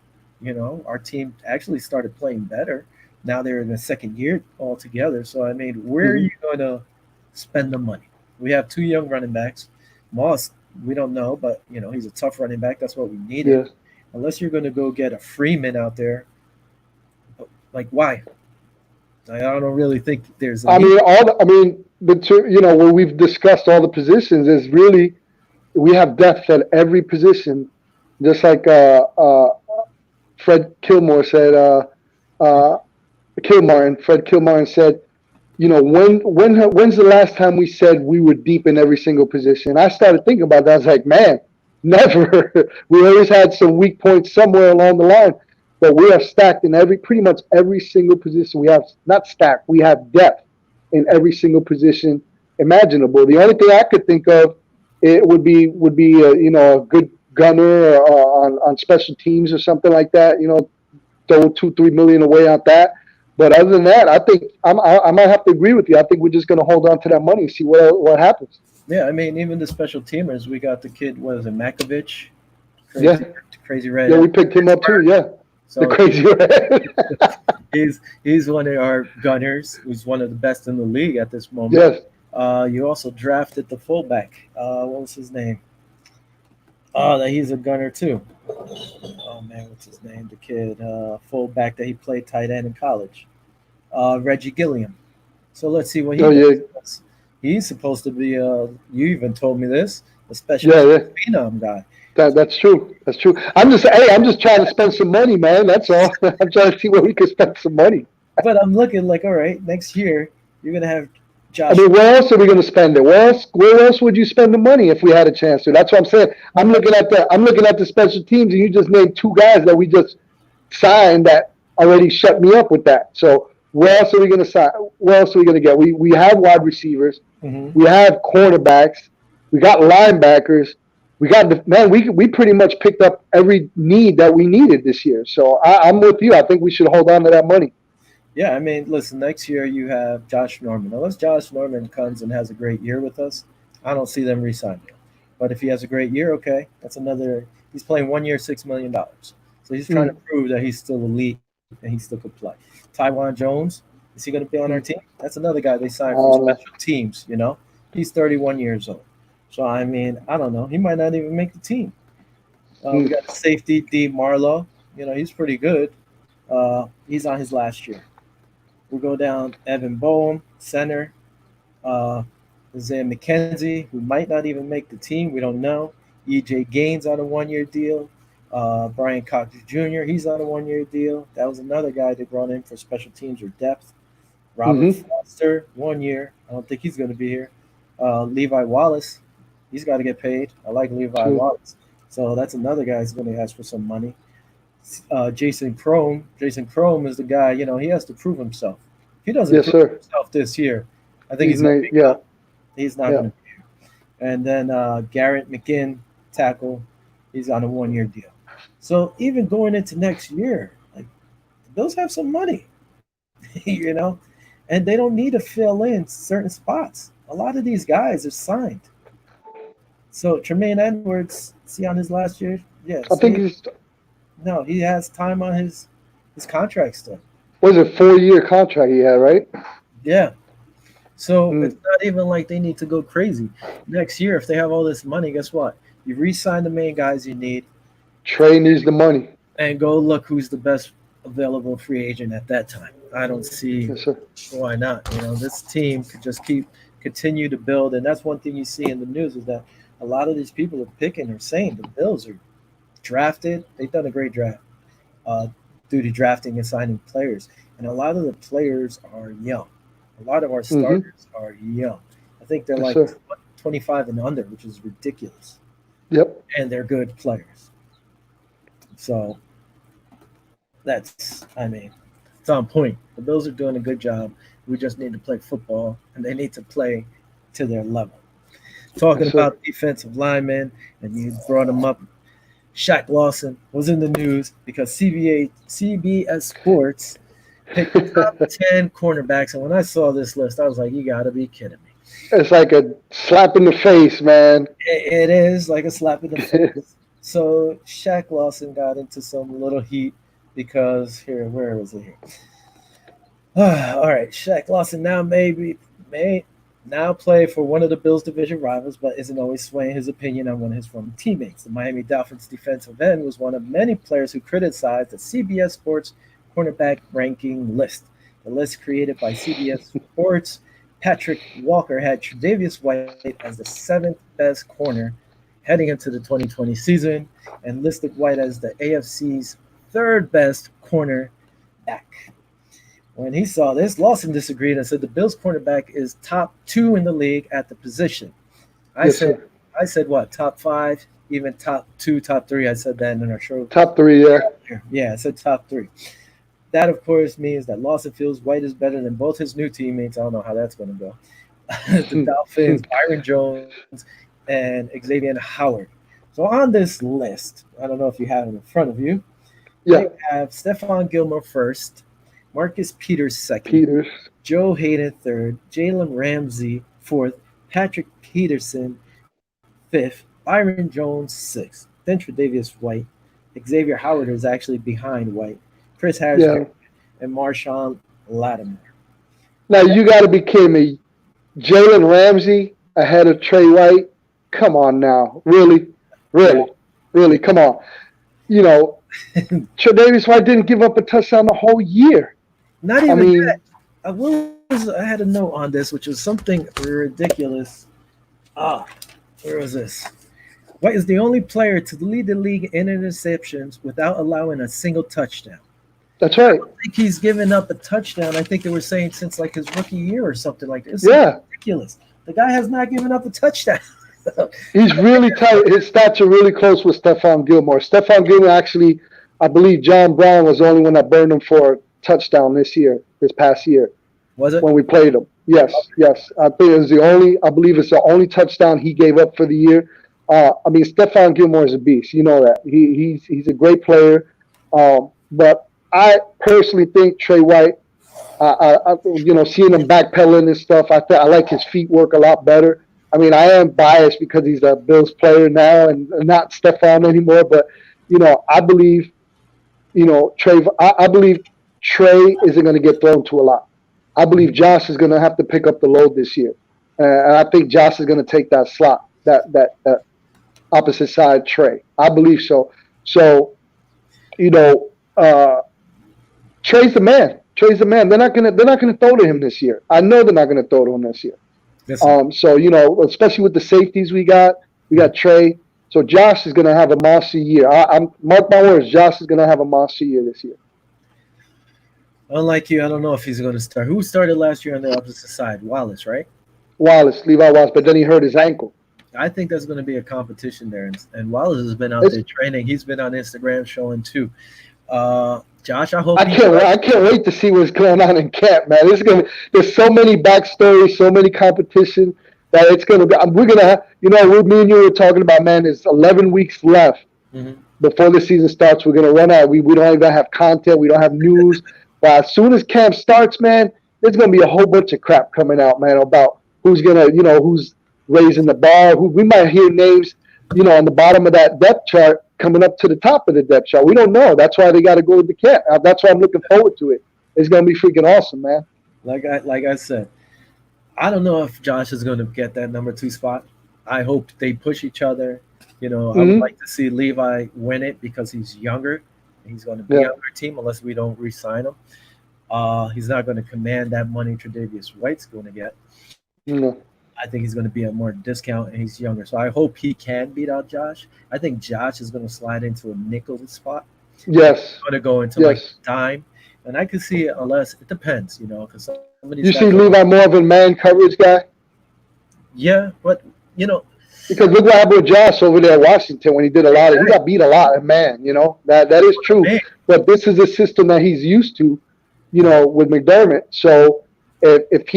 our team actually started playing better. Now they're in the second year altogether. So, I mean, where are Hmm. you going to spend the money? We have two young running backs. Moss, we don't know, but, he's a tough running back. That's what we needed. Yeah. Unless you're going to go get a Freeman out there, like why? I don't really think there's a I need. mean, the two, where we've discussed all the positions is really we have depth at every position, just like Fred Kilmore said. Uh, Fred Kilmartin said, when's the last time we said we were deep in every single position? I started thinking about that. I was like, man, never. We always had some weak points somewhere along the line, but we are stacked in pretty much every single position. We have not stacked. We have depth in every single position imaginable. The only thing I could think of it would be a good gunner on special teams or something like that. Throw 2-3 million away on that. But other than that, I think I might have to agree with you. I think we're just going to hold on to that money and see what happens. Yeah, I mean, even the special teamers, we got the kid, what is it, Makovich? Crazy, Yeah, crazy yeah, we redhead from picked him up too. Pittsburgh. Yeah, the So crazy red. he's one of our gunners, who's one of the best in the league at this moment. Yes. You also drafted the fullback. What was his name? Oh, that he's a gunner too. Oh man, what's his name? The kid, fullback that he played tight end in college. Reggie Gilliam. So let's see what he Oh yeah, does. He's supposed to be. You even told me this. A special yeah, team yeah. phenom guy. So, That's true. That's true. I'm just trying to spend some money, man. That's all. I'm trying to see where we can spend some money. but I'm looking like, all right, next year you're gonna have I Josh. mean, where else are we going to spend it? Where else would you spend the money if we had a chance to? That's what I'm saying. I'm looking at the special teams, and you just named two guys that we just signed that already shut me up with that. So where else are we going to sign? Where else are we going to get? We have wide receivers, Hmm. we have cornerbacks, we got linebackers, we got the man. We pretty much picked up every need that we needed this year. So I'm with you. I think we should hold on to that money. Yeah, I mean, listen, next year you have Josh Norman. Unless Josh Norman comes and has a great year with us, I don't see them re-signing him. But if he has a great year, okay, that's another. He's playing 1 year, $6 million. So he's trying to Mm, prove that he's still elite and he still could play. Taiwan Jones, is he going to be on our team? mm. That's another guy they I signed for don't know. special teams. He's 31 years old. So I mean, I don't know. He might not even make the team. We Mm, got safety D Marlowe. He's pretty good. He's on his last year. We'll go down Evan Boehm, center. Uh, Isaiah McKenzie, who might not even make the team. We don't know. EJ Gaines on a 1 year deal. Brian Cox Jr., he's on a 1 year deal. That was another guy they brought in for special teams or depth. Robert mm-hmm. Foster, 1 year. I don't think he's going to be here. Levi Wallace, he's got to get paid. I like Levi True. Wallace. So that's another guy who's going to ask for some money. Jason Chrome. Jason Chrome is the guy, he has to prove himself. If he doesn't Yes, prove sir. himself this year, I think He's he's going to be yeah, gone. He's not yeah. going to be here. And then Garrett McGinn, tackle, he's on a 1 year deal. So even going into next year, like the Bills have some money, and they don't need to fill in certain spots. A lot of these guys are signed. So Tremaine Edwards, see on his last year, yeah. I See, think he's no, he has time on his contract still. was a 4-year contract he had, right? Yeah. So it's Mm. not even like they need to go crazy. Next year, if they have all this money, guess what? You re-sign the main guys you need Trey needs the money. and go look who's the best available free agent at that time. I don't see Yes, sir. why not. This team could just continue to build, and that's one thing you see in the news is that a lot of these people are picking or saying the Bills are drafted. They've done a great draft uh, due to drafting and signing players, and a lot of the players are young. A lot of our Mm-hmm. starters are young. I think they're Yes, like sir. 25 and under, which is ridiculous, Yep. and they're good players. So I mean, it's on point. The Bills are doing a good job. We just need to play football, and they need to play to their level. Talking Yes, sir. about defensive linemen, and you brought him up. Shaq Lawson was in the news because CBS Sports picked top 10 cornerbacks. And when I saw this list, I was like, you got to be kidding me. It's like a slap in the face, man. It is like a slap in the face. So Shaq Lawson got into some little heat because here, where was it here? All right, Shaq Lawson may now play for one of the Bills' division rivals, but isn't always swaying his opinion on one of his former teammates. The Miami Dolphins defensive end was one of many players who criticized the CBS Sports cornerback ranking list. The list created by CBS Sports, Patrick Walker had Tre'Davious White as the seventh best corner heading into the 2020 season, and listed White as the AFC's third best corner back. When he saw this, Lawson disagreed and said the Bills cornerback is top two in the league at the position. I Yes, said, sir. I said what, top five, even top two, top three. I said that in our show. Top three, yeah. Yeah, I said top three. That, of course, means that Lawson feels White is better than both his new teammates. I don't know how that's going to go. The Dolphins, Byron Jones, and Xavier Howard. So on this list, I don't know if you have it in front of you, Yeah. they have Stephon Gilmore first, Marcus Peters second, Peters. Joe Hayden third, Jalen Ramsey fourth, Patrick Peterson fifth, Byron Jones sixth, then Tre'Davious White. Xavier Howard is actually behind White, Chris Harris Yeah. and Marshawn Lattimore. Now you got to be kidding me. Jalen Ramsey ahead of Trey White. Come on now, really, Yeah. really, really. Come on. You know, Tre'Davious White didn't give up a touchdown the whole year. Not I even that. mean, I had a note on this, which was something ridiculous. Ah, where was this? White is the only player to lead the league in interceptions without allowing a single touchdown. that's right. I think he's given up a touchdown. I think they were saying since like his rookie year or something like this. It's Yeah, ridiculous. The guy has not given up a touchdown. he's really tight. His stats are really close with Stephon Gilmore. Stephon Gilmore actually, I believe John Brown was the only one that burned him for a touchdown this past year Was it? when we played him. Yes, yes. I think it was the only. I believe it's the only touchdown he gave up for the year. I mean, Stephon Gilmore is a beast. You know that he's a great player. But I personally think Trey White. Seeing him backpedaling and stuff, I like his feet work a lot better. I mean, I am biased because he's a Bills player now and not Stephon anymore. But I believe, Trey. I believe Trey isn't going to get thrown to a lot. I believe Josh is going to have to pick up the load this year, and I think Josh is going to take that slot, that opposite side Trey. I believe so. So, you know, uh, Trey's the man. Trey's the man. They're not gonna throw to him this year. I know they're not gonna throw to him this year. Listen, So especially with the safeties we got Trey. So Josh is gonna have a monster year. I'm mark my words. Josh is gonna have a monster year this year. unlike you, I don't know if he's going to start. Who started last year on the opposite side? Wallace, right? Levi Wallace, but then he hurt his ankle. I think there's going to be a competition there, and Wallace has been out It's, there training. He's been on Instagram showing too. Josh, I hope I he's can't right. I can't wait to see what's going on in camp, man. There's so many backstories, so many competition that it's gonna be. We're gonna, me and you were talking about, man. There's 11 weeks left Mhm. before the season starts. We're gonna run out. We don't even have content. We don't have news. But as soon as camp starts, man, there's gonna be a whole bunch of crap coming out, man, about who's raising the bar. We might hear names, on the bottom of that depth chart coming up to the top of the depth chart. We don't know. That's why they got to go with the camp. That's why I'm looking forward to it. It's gonna be freaking awesome, man. Like I said, I don't know if Josh is going to get that number two spot. I hope they push each other. I would Hmm. like to see Levi win it because he's younger. He's going to be Yeah. on our team unless we don't re-sign him. He's not going to command that money Tre'Davious White's going to get. No. I think he's going to be a more discount, and he's younger. So I hope he can beat out Josh. I think Josh is going to slide into a nickel spot. I think he's Yes. going to go into like Yes. dime, and I could see it unless it depends, because some of these guys You are see like, Levi more of a man coverage guy? yeah, but you know, Because look what happened with Josh over there at Washington when he did a lot of, he exactly. got beat a lot, man, that is true. Man, But this is a system that he's used to, uh-huh. with McDermott. So if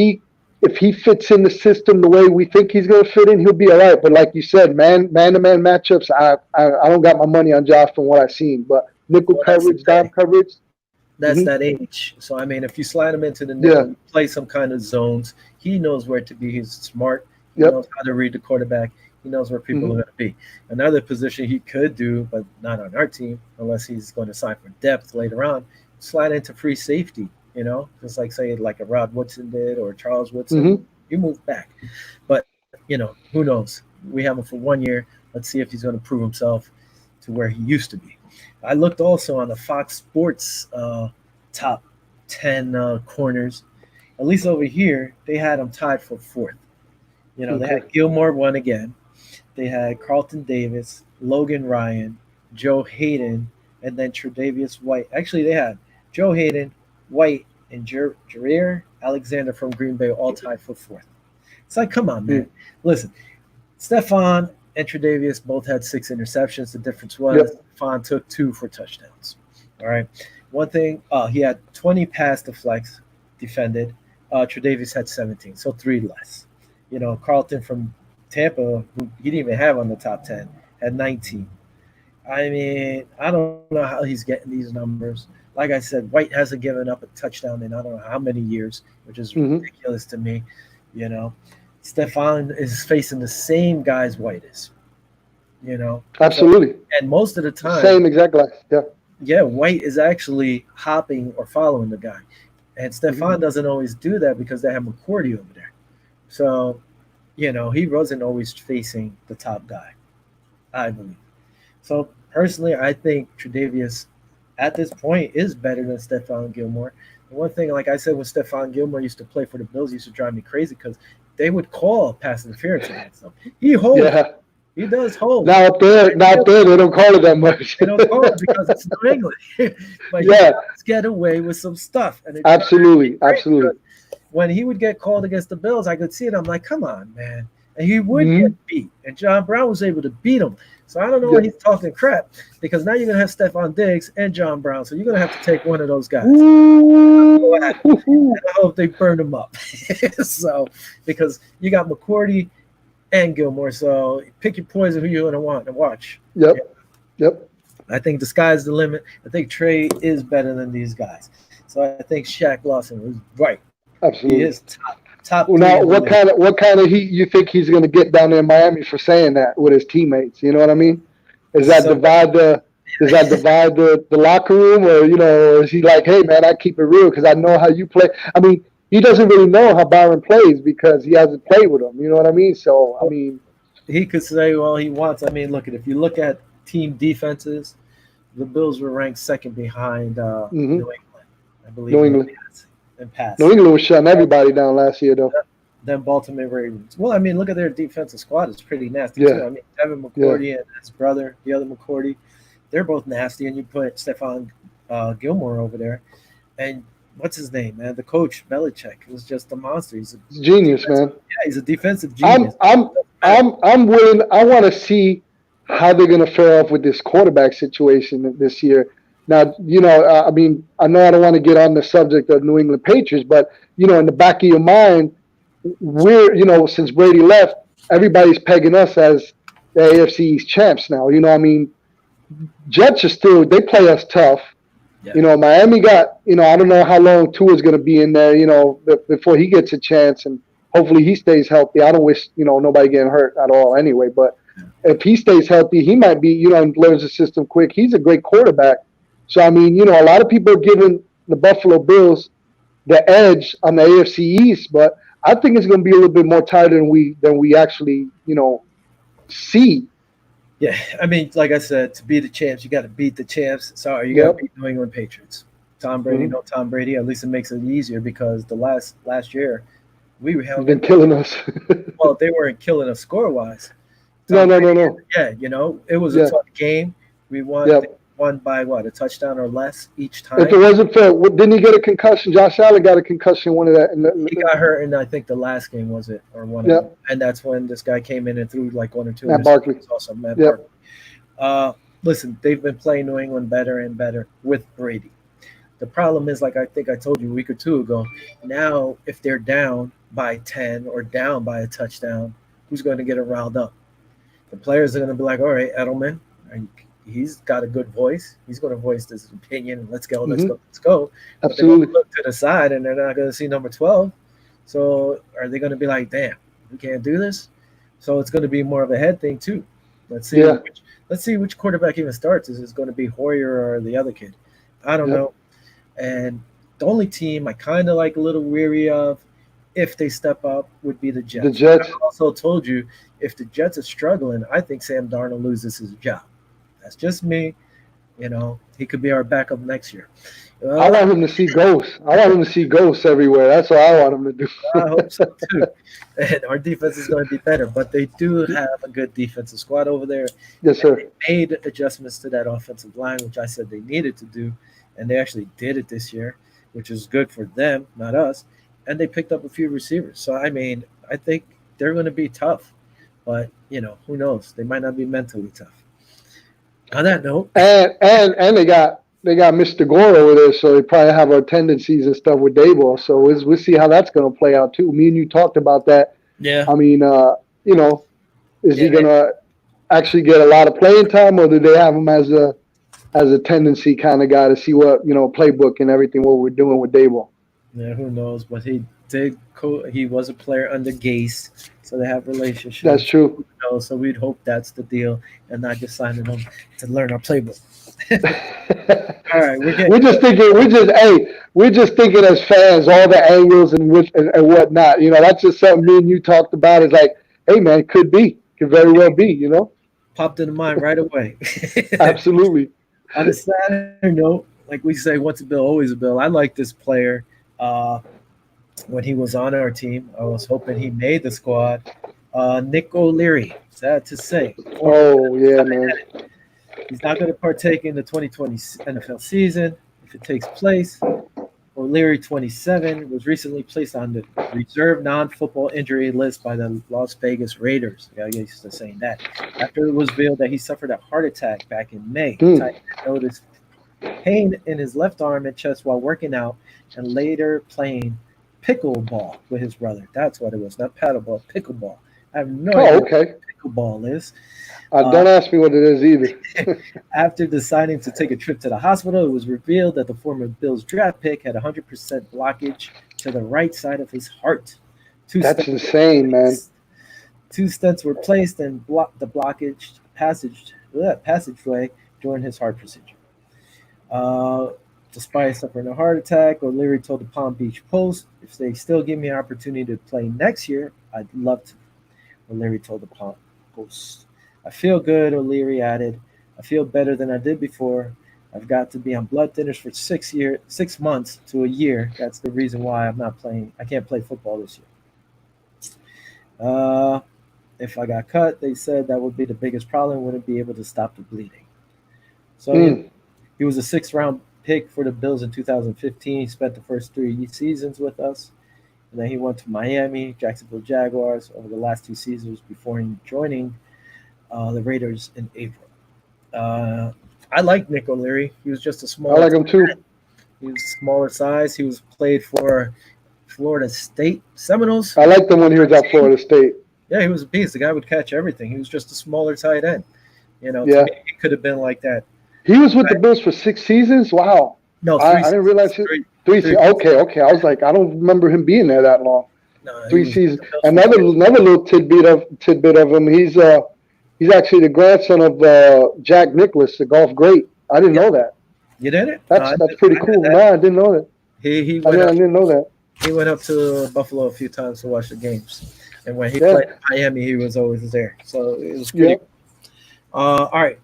he fits in the system the way we think he's going to fit in, he'll be all right. But like you said, man to man matchups, I don't got my money on Josh from what I've seen. But nickel Well, that's the coverage, dime thing. coverage, That's hmm that age. So I mean, if you slide him into the nickel, yeah, you play some kind of zones. He knows where to be. He's smart. He yep, knows how to read the quarterback. He knows where people are hmm going to be. Another position he could do, but not on our team, unless he's going to sign for depth later on, slide into free safety. Just like say like a Rod Woodson did or Charles Woodson. hmm You move back, but who knows? We have him for 1 year. Let's see if he's going to prove himself to where he used to be. I looked also on the Fox Sports top 10 corners. At least over here, they had him tied for fourth. They okay, had Gilmore won again. They had Carlton Davis, Logan Ryan, Joe Hayden, and then Tre'Davious White. Actually, they had Joe Hayden, White, and Jareer Alexander from Green Bay all tied for fourth. It's like, come on, man. mm, Listen, Stefan and Tre'Davious both had 6 interceptions. The difference yep, was Stefan took 2 for touchdowns. All right. One thing, he had 20 pass deflects defended. Tre'Davious had 17, so 3 less. Carlton from Tampa, who he didn't even have on the top 10, had 19. I mean, I don't know how he's getting these numbers. Like I said, White hasn't given up a touchdown in I don't know how many years, which is hmm ridiculous to me. You know, Stefan is facing the same guys White is. So absolutely, and most of the time, same exact life, yeah, yeah, White is actually hopping or following the guy, and hmm Stefan doesn't always do that because they have McCourty over there. So he wasn't always facing the top guy, I believe. So personally, I think Tre'Davious at this point is better than Stephon Gilmore. And one thing, like I said, when Stephon Gilmore used to play for the Bills, used to drive me crazy because they would call pass interference against him. He holds. yeah. He does hold. Now up there, they don't call it that much. They don't call it because it's New England. But he Yeah, does get away with some stuff, and it drives me absolutely, crazy because absolutely. when he would get called against the Bills, I could see it. I'm like, come on, man. And he would get hmm beat. And John Brown was able to beat him. So I don't know why Yep. he's talking crap because now you're going to have Stephon Diggs and John Brown. So you're going to have to take one of those guys. Go ahead. Ooh. And I hope they burn him up. So because you got McCourty and Gilmore. So pick your poison who you're going to want to watch. Yep. Yeah. Yep. I think the sky's the limit. I think Trey is better than these guys. So I think Shaq Lawson was right. He is Absolutely. top Well, three in now the league. what kind of heat you think he's going to get down there in Miami for saying that with his teammates? You know what I mean? Is that So divide the does that divide the locker room, or is he like, hey man, I keep it real because I know how you play? I mean, he doesn't really know how Byron plays because he hasn't played with him. You know what I mean? So I mean, he could say all he wants. I mean, look at if you look at team defenses, the Bills were ranked second behind hmm New England, I believe, New in England, New passing. England was shutting everybody down last year though. Then Baltimore Ravens. Well, I mean, look at their defensive squad; it's pretty nasty too. Yeah, I mean, Devin yeah. McCourty and his brother, the other McCourty, they're both nasty. And you put Stephon Gilmore over there, and what's his name, man? The coach Belichick was just a monster. He's a It's genius, defensive, man. yeah, he's a defensive I'm genius. I'm Matter. I'm willing. I want to see how they're going to fare off with this quarterback situation this year. Now, I mean, I know I don't want to get on the subject of New England Patriots, but in the back of your mind, since Brady left, everybody's pegging us as the AFC East champs now. I mean, Jets are still they play us tough. Yeah. Miami got, I don't know how long Tua's going to be in there, before he gets a chance, and hopefully he stays healthy. I don't wish, nobody getting hurt at all anyway, but if he stays healthy, he might be, and learns the system quick. He's a great quarterback. So, I mean, a lot of people are giving the Buffalo Bills the edge on the AFC East, but I think it's going to be a little bit more tighter than we actually, see. Yeah, I mean, like I said, to be the champs, you got to beat the champs. Sorry, you got to Yep. beat New England Patriots. Tom Brady, Hmm. no Tom Brady. At least it makes it easier because the last year we He's hung in been there. killing us. Well, they weren't killing us score wise. No, Tom no, no, Brady, no. yeah, it was a Yeah. tough game. We won. They Yep. won by what, a touchdown or less each If time. it wasn't for, didn't he get a concussion? Josh Allen got a concussion. One of that. He got hurt, and I think the last game was it or one of them. Yep. And that's when this guy came in and threw like one or two Matt Barkley. interceptions. Also, Matt Yep. Barkley. Uh, Listen, they've been playing New England better and better with Brady. The problem is, like I think I told you a week or two ago, now if they're down by 10 or down by a touchdown, who's going to get it riled up? The players are going to be like, all right, Edelman, he's got a good voice. He's going to voice his opinion. Let's go, let's Hmm. go, let's go. But they're going to Absolutely. look to the side and they're not going to see number 12. So are they going to be like, damn, we can't do this? So it's going to be more of a head thing, too. Let's see Yeah. which, let's see which quarterback even starts. Is it going to be Hoyer or the other kid? I don't Yep. know. And the only team I kind of like a little weary of, if they step up, would be the The Jets. I Jets. also told you, if the Jets are struggling, I think Sam Darnold loses his job. That's just me. He could be our backup next year. I Well, want him to see ghosts. I want him to see ghosts everywhere. That's what I want him to I hope so do. too. And our defense is going to be better, but they do have a good defensive squad over there. Yes, And they sir. made adjustments to that offensive line, which I said they needed to do, and they actually did it this year, which is good for them, not us. And they picked up a few receivers. So I mean, I think they're going to be tough, but who knows? They might not be mentally tough. On that note, And they got Mr. Gore over there, so they probably have our tendencies and stuff with Dayball. So we'll see how that's going to play out too. Me and you talked about that. yeah, I mean, you know, is yeah, he going to actually get a lot of playing time, or do they have him as a tendency kind of guy to see what playbook and everything what we're doing with Dayball? yeah. Who knows? But he did. He was a player under Gase, so they have That's relationships. true. So we'd hope that's the deal, and not just signing them to learn our playbook. All right, we're getting we're just thinking. We're just thinking as fans, all the angles and whatnot. That's just something me and you talked about. Is like, hey man, could very well be. popped into mind right away. Absolutely. On a sadder note, like we say, once a Bill, always a Bill. I like this player. Uh, when he was on our team, I was hoping he made the squad. Nick O'Leary, sad to say, former Oh yeah, man. He's not going to partake in the 2020 NFL season if it takes place. O'Leary, 27, was recently placed on the reserve non-football injury list by the Las Vegas Raiders. Yeah, I get used to saying that. After it was revealed that he suffered a heart attack back in May, the Hmm. tight end noticed pain in his left arm and chest while working out and later playing pickleball with his brother. That's what it was, not paddleball, pickleball. I have no Oh, idea what okay. pickleball is. Uh, Don't ask me what it is either. After deciding to take a trip to the hospital, it was revealed that the former Bills draft pick had 100% blockage to the right side of his heart. Two That's stents were insane, man. placed, two stents were placed and blocked the blockage passageway during his heart procedure. Uh, Despite suffering a heart attack, O'Leary told the Palm Beach Post, "If they still give me an opportunity to play next year, I'd love to." O'Leary told the Post. "I feel good," O'Leary added. "I feel better than I did before. I've got to be on blood thinners for 6 months to a year. That's the reason why I'm not playing. I can't play football this year. If I got cut, they said that would be the biggest problem. Wouldn't be able to stop the bleeding. So Mm. he was a sixth-round pick for the Bills in 2015. He spent the first 3 seasons with us. And then he went to Miami, Jacksonville Jaguars over the last 2 seasons before joining the Raiders in April. Uh, I like Nick O'Leary. He was just a I smaller. like him too. He was smaller size. He was played for Florida State Seminoles. I liked him when he was at Florida State. Yeah, he was a beast. The guy would catch everything. He was just a smaller tight end. To Yeah. me, he could have been like that. He was with the Bills for 6 seasons. Wow. No, I, three I didn't seasons. realize it. Three, Three. three. Okay, okay. I was like, I don't remember him being there that long. No, he Three was with seasons. the Bills for Another little tidbit of him. He's actually the grandson of Jack Nicklaus, the golf great. I didn't Yeah, know that. you did it? No, That's pretty I did cool. that. No, I didn't know that. He I went didn't, I up. didn't know that. He went up to Buffalo a few times to watch the games, and when he Yeah. played in Miami, he was always there. So it was pretty. Yeah. All right.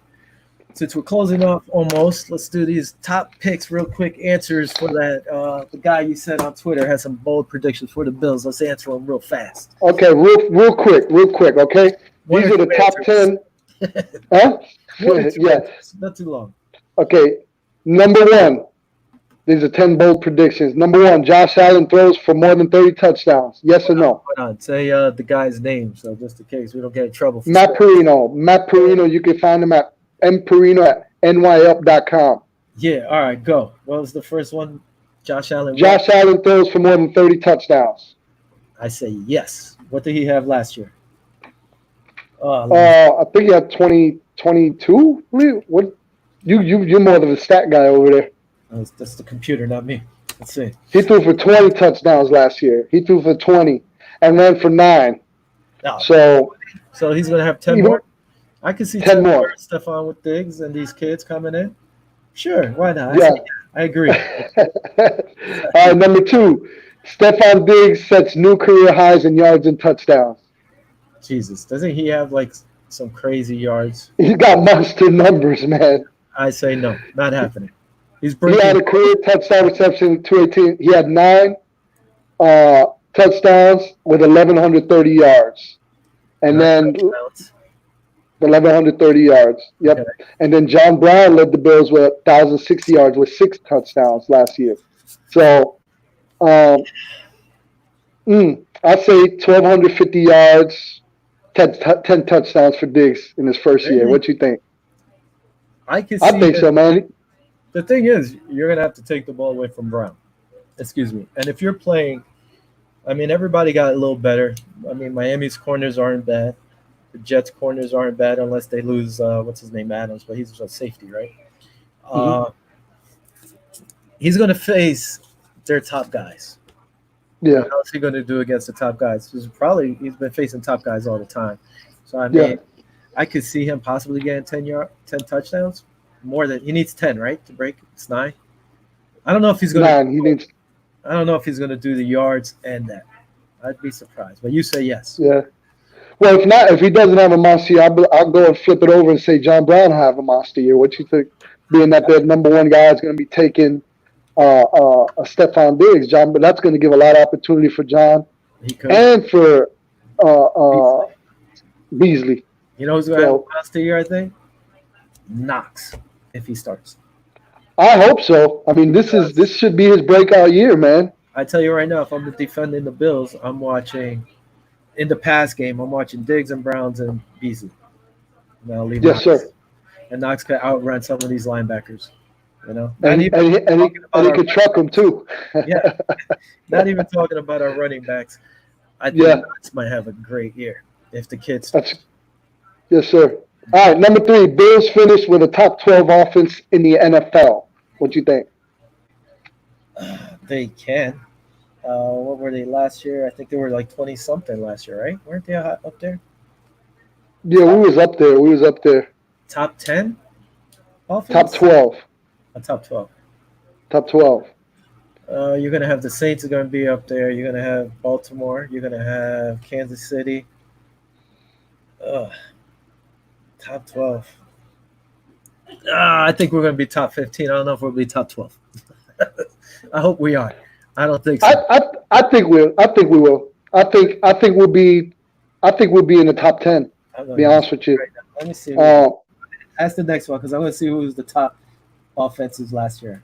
Since we're closing off almost, let's do these top picks real quick. Answers for that. The guy you said on Twitter has some bold predictions for the Bills. Let's answer them real fast. Okay, real quick. Okay, One these or are the two top answers. 10. Huh? One or two Yeah. answers. Not too long. Okay. Number one. These are 10 bold predictions. Number one, Josh Allen throws for more than 30 touchdowns. Yes or no? Hold on. Say the guy's name, so just in case we don't get in trouble for Matt swearing. Perino. Matt Perino, you can find him at mperino at nyup.com. Yeah. All right. Go. What was the first one? Josh Allen. What? Josh Allen throws for more than 30 touchdowns. I say yes. What did he have last year? I think he had 22. What? You're more of a stat guy over there. That's the computer, not me. Let's see. He threw for 20 touchdowns last year. He threw for 20 and ran for 9. Oh, So he's gonna have 10 even more. I can see 10 10 more. more. Stephon with Diggs and these kids coming in. Sure, why not? Yeah. I agree. Number two, Stephon Diggs sets new career highs in yards and touchdowns. Jesus, doesn't he have like some crazy yards? He's got monster numbers, man. I say no, not happening. He's He breaking. had a career touchdown reception in 2018. He had 9 touchdowns with 1,130 yards. And then touchdowns. 1,130 yards. Yep. Okay. And then John Brown led the Bills with 1,060 yards with 6 touchdowns last year. So I say 1,250 yards, 10 touchdowns for Diggs in his first year. Really? What you think? I can see I think so, man. The thing is, you're gonna have to take the ball away from Brown. Excuse me. And if you're playing, I mean, everybody got a little better. I mean, Miami's corners aren't bad. The Jets' corners aren't bad unless they lose what's his name, Adams, but he's a safety, right? He's gonna face their top guys. Yeah. How's he gonna do against the top guys? He's been facing top guys all the time. So I mean, I could see him possibly getting 10 touchdowns. More than he needs 10, right, to break. It's 9. I don't know if he's gonna. 9. He needs. I don't know if he's gonna do the yards and that. I'd be surprised, but you say yes. Yeah. Well, if he doesn't have a monster year, I'll go and flip it over and say John Brown will have a monster year. What you think? Being that their number one guy is going to be taking a Stephon Diggs, John, but that's going to give a lot of opportunity for John and for Beasley. You know who's going to have a monster year? I think Knox, if he starts. I hope so. I mean, this should be his breakout year, man. I tell you right now, if I'm defending the Bills, I'm watching in the pass game. I'm watching Diggs and Browns and Beasley. And I'll leave. Yes, sir. And Knox could outrun some of these linebackers. You know, and he could truck them too. Yeah, not even talking about our running backs. I think Knox might have a great year if the kids. Yes, sir. All right, number 3, Bills finished with a top 12 offense in the NFL. What you think? They can. What were they last year? I think they were like 20-something last year, right? Weren't they up there? Yeah, we was up there. Top 10? Offense? Top 12. Top 12. Top 12. You're going to have the Saints are going to be up there. You're going to have Baltimore. You're going to have Kansas City. Top 12. I think we're going to be top 15. I don't know if we'll be top 12. I hope we are. I don't think so. I think we will. I think we'll be in the top 10. To be honest with you. Right, let me see. Ask the next one because I want to see who was the top offenses last year.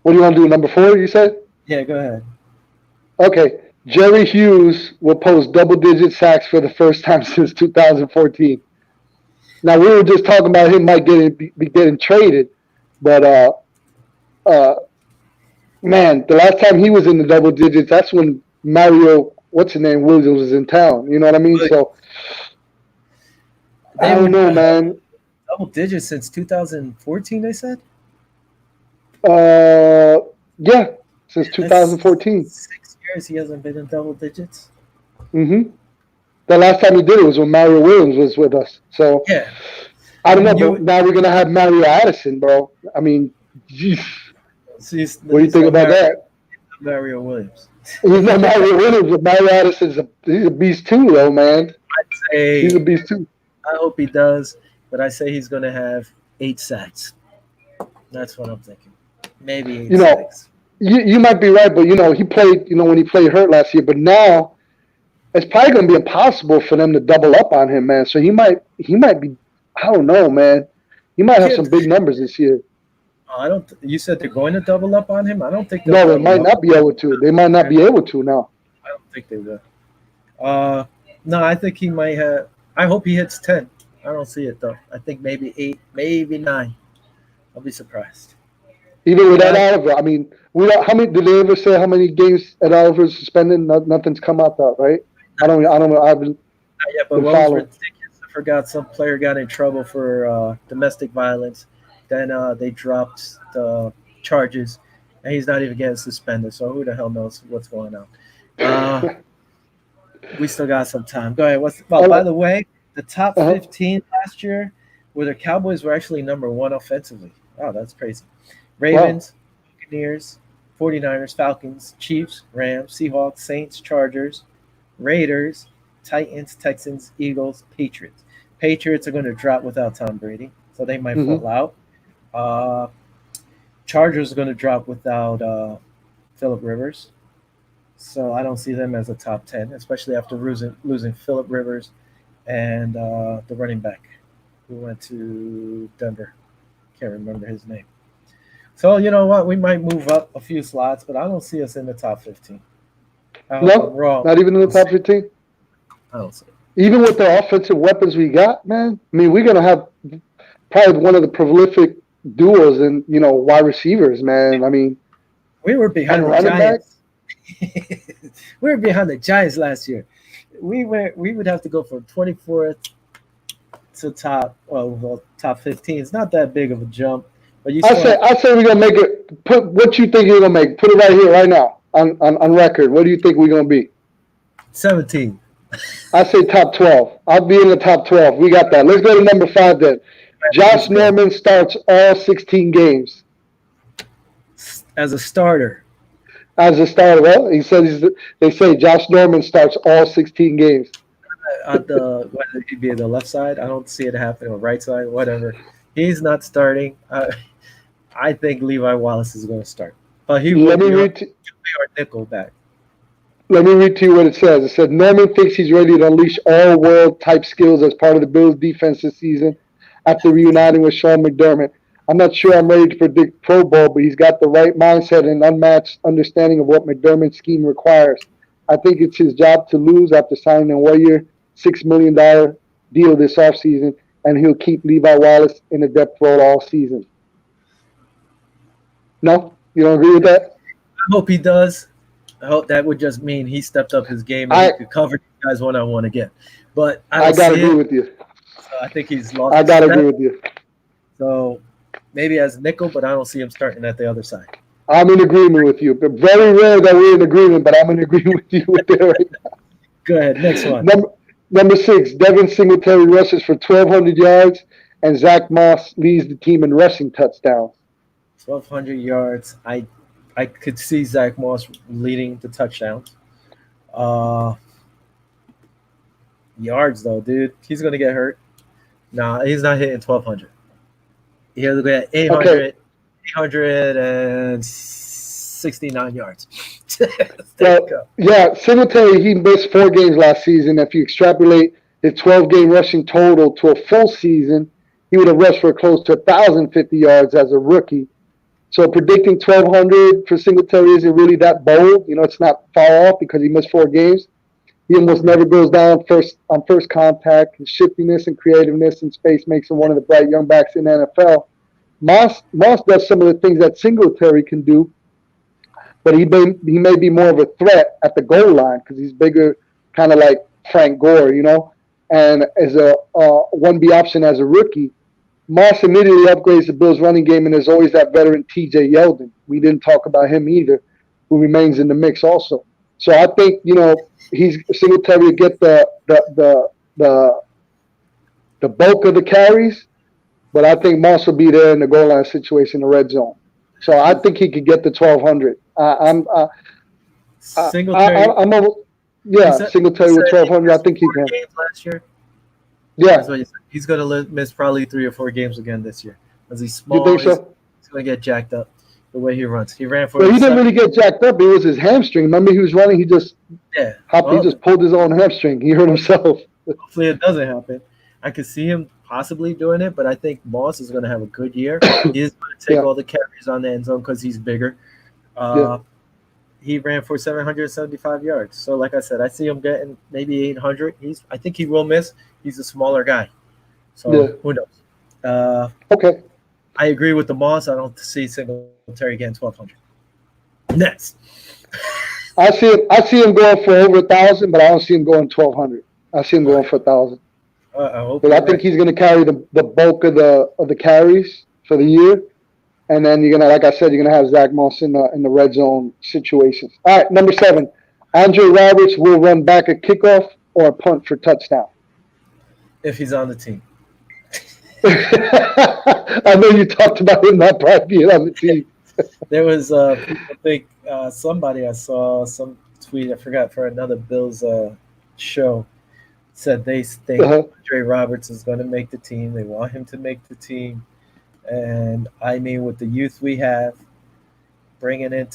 What do you want to do? Number 4, you said? Yeah, go ahead. Okay. Jerry Hughes will post double-digit sacks for the first time since 2014. Now, we were just talking about him might be getting traded, but man, the last time he was in the double digits, that's when Mario, Williams was in town. You know what I mean? So I don't know, man. Double digits since 2014, they said? Yeah, since 2014. 6 years he hasn't been in double digits. Mm-hmm. The last time he did it was when Mario Williams was with us. So yeah, I don't know, but now we're gonna have Mario Addison, bro. I mean, geez. What do you think about that? Mario Williams. He's not Mario Williams, but Mario Addison's he's a beast too, though, man. I'd say he's a beast too. I hope he does, but I say he's going to have 8 sacks. That's what I'm thinking. Maybe You eight know, sacks. you might be right, but he played. When he played hurt last year, but now it's probably going to be impossible for them to double up on him, man. So he might be. I don't know, man. He might have some Kid, big numbers this year. I don't. You said they're going to double up on him. I don't think they'll No, they double might up. not be able to. They might not be able to now. I don't think they will. Uh, no, I think he might have. I hope he hits 10. I don't see it though. I think maybe 8, maybe 9. I'll be surprised. Even with Ed But Oliver, I mean, we don't, how many did they ever say how many games Ed Oliver's suspended? Nothing's come out that, right? I don't know. I've not yet. But been what was following. ridiculous? I forgot some player got in trouble for domestic violence. Then they dropped the charges, and he's not even getting suspended. So who the hell knows what's going on? Uh, we still got some time. Go ahead. What's well? By Uh, the way, the top uh-huh. 15 last year, where the Cowboys were actually number one offensively. Oh, that's crazy. Wow. Ravens, Buccaneers, 49ers, Falcons, Chiefs, Rams, Seahawks, Saints, Chargers, Raiders, Titans, Texans, Eagles, Patriots. Patriots are going to drop without Tom Brady, so they might Hmm. fall out. Uh, Chargers are going to drop without Philip Rivers, so I don't see them as a top 10, especially after losing Philip Rivers and the running back who went to Denver. Can't remember his name. So you know what? We might move up a few slots, but I don't see us in the top 15. I hope I'm No, wrong. not even in the top 15. I don't see it. Even with the offensive weapons we got, man. I mean, we're gonna have probably one of the prolific duos in wide receivers, man. I mean, We were and behind the running back. Giants. We were behind the Giants last year. We would have to go from 24th to top 15. It's not that big of a jump, but you I still say have I say we're gonna make it. Put what you think you're gonna make. Put it right here, right now, on record. What do you think we're gonna be? 17 I say top 12. I'll be in the top 12. We got that. Let's go to number 5 then. Let's Josh go Norman starts all 16 games as a starter. as a starter. Well, they say Josh Norman starts all 16 games. At the whether he be the left side, I don't see it happening. Or right side, whatever. He's not starting. I think Levi Wallace is going to start, but he will Let me be read. our nickel back. Let me read to you what it says. It said Norman thinks he's ready to unleash all world type skills as part of the Bills defense this season after reuniting with Sean McDermott. I'm not sure I'm ready to predict Pro Bowl, but he's got the right mindset and unmatched understanding of what McDermott's scheme requires. I think it's his job to lose after signing a 1 year, $6 million deal this offseason, and he'll keep Levi Wallace in the depth role all season. No? You don't agree with I that? hope he does. I hope that would just mean he stepped up his game and he I could cover these guys one on one again. But I I don't gotta see agree it. with you. So I think he's lost I a gotta agree step. with you. So maybe as nickel, but I don't see him starting at the other side. I'm in agreement with you. But very rare that we're in agreement, but I'm in agreement with you with that right Go ahead, next now. one. Number 6, Devin Singletary rushes for 1,200 yards, and Zach Moss leads the team in rushing touchdowns. 1,200 yards. I could see Zach Moss leading the touchdowns. Uh, Yards though, dude, he's gonna get hurt. Nah, he's not hitting 1,200. He'll get Okay, 869 yards. There you well, go. yeah, Singletary, he missed 4 games last season. If you extrapolate his 12-game rushing total to a full season, he would have rushed for close to 1,050 yards as a rookie. So predicting 1,200 for Singletary isn't really that bold. It's not far off because he missed 4 games. He almost never goes down first contact. His shiftiness and creativeness in space makes him one of the bright young backs in the NFL. Moss does some of the things that Singletary can do, but he may be more of a threat at the goal line because he's bigger, kind of like Frank Gore. And as a 1B option as a rookie, Moss immediately upgrades the Bills' running game, and there's always that veteran T.J. Yeldon. We didn't talk about him either, who remains in the mix also. So I think he's Singletary to get the bulk of the carries, but I think Moss will be there in the goal line situation, the red zone. So I think he could get the 1,200. Singletary. I'm You yeah, said, you Singletary with said he 1,200. I missed think he four can. games last year. That's Yeah, what he said. He's going to miss probably 3 or 4 games again this year. Because he's you small, think so? he's going to get jacked up the way he runs. He ran Well, for he didn't seven. really get jacked up. It was his hamstring. Remember, he was running. He just Yeah. hopped. He Well, just pulled his own hamstring. He hurt himself. hopefully it doesn't happen. I could see him possibly doing it, but I think Moss is going to have a good year. He is going to take Yeah, all the carries on the end zone because he's bigger. yeah, Uh, he ran for 775 yards. So, like I said, I see him getting maybe 800. I think he will miss. He's a smaller guy. yeah. So, who knows? Uh, Okay. I agree with the Moss. I don't see Singletary getting 1,200. Next. I see him going for over 1,000, but I don't see him going 1,200. I see him going for 1,000 I hope because you're I think right. he's going to carry the bulk of the carries for the year, and then you're gonna, like I said, you're gonna have Zach Moss in the red zone situations. All right, number 7, Andre Roberts will run back a kickoff or a punt for touchdown. If he's on the team. I know you talked about him not probably being on the team. There was people think somebody I saw some tweet I forgot for another Bills show said they think Uh-huh. Andre Roberts is going to make the team. They want him to make the team, and I mean with the youth we have, bringing in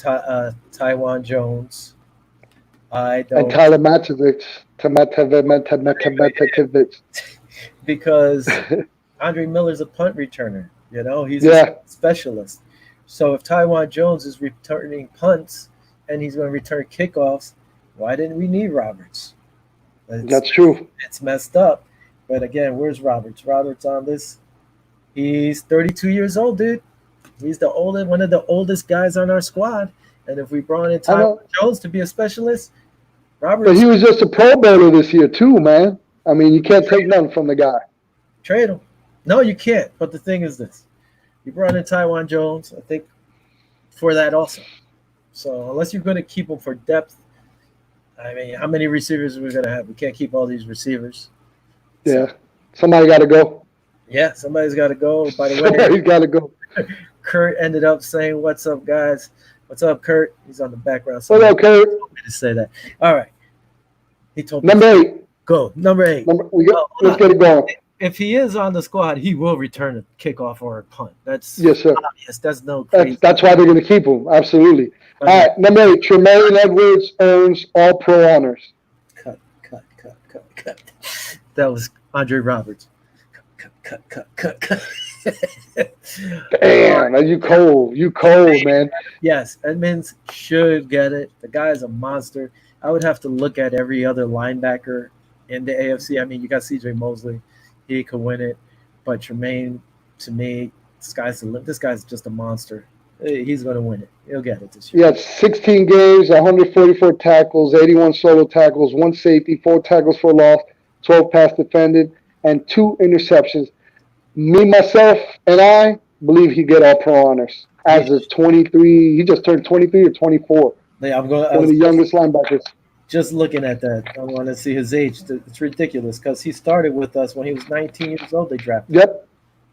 Taiwan Jones, I And don't Tyler Matovich, Matovich. because Andre Miller's a punt returner. You know, he's a Yeah, specialist. So if Taiwan Jones is returning punts and he's going to return kickoffs, why didn't we need Roberts? It's that's true. it's messed up. But again, where's Roberts? Roberts on this. He's 32 years old, dude. He's one of the oldest guys on our squad. And if we brought in I Taiwan know, Jones to be a specialist, but Roberts he was just a Pro Bowler this year too, man. I mean, you can't take trade him. nothing from the guy. Trade him. No, you can't. But the thing is this: you brought in Taiwan Jones, I think, for that also. So unless you're going to keep him for depth, I mean, how many receivers are we going to have? We can't keep all these receivers. So Yeah, somebody got to go. yeah, somebody's got to go. By the way, Somebody's got to go. Kurt ended up saying, "What's up, guys? What's up, Kurt?" He's on the background. What Somebody up, Kurt? told me to say that. All right, he told me Number to 8. go. Number 8. Let's Hold get on. it going. If he is on the squad, he will return a kickoff or a punt. That's Yes, sir. obvious. That's no That's crazy. that's why they're going to keep him. Absolutely. I All mean, right, number 8, Tremaine Edwards earns All Pro honors. cut. That was Andre Roberts. Cut. Damn, are you cold? You cold, man. Yes, Edmonds should get it. The guy is a monster. I would have to look at every other linebacker in the AFC. I mean, you got CJ Mosley. He could win it. But Tremaine, to me, this guy's just a monster. He's going to win it. He'll get it this He year. had 16 games, 144 tackles, 81 solo tackles, 1 safety, 4 tackles for loss, 12 pass defended, and 2 interceptions. Me, myself, and I believe he get All Pro honors Yeah, as a 23. He just turned 23 or 24. yeah, I One of was the youngest linebackers. just looking at that. I want to see his age. It's ridiculous because he started with us when he was 19 years old. They drafted him. Yep.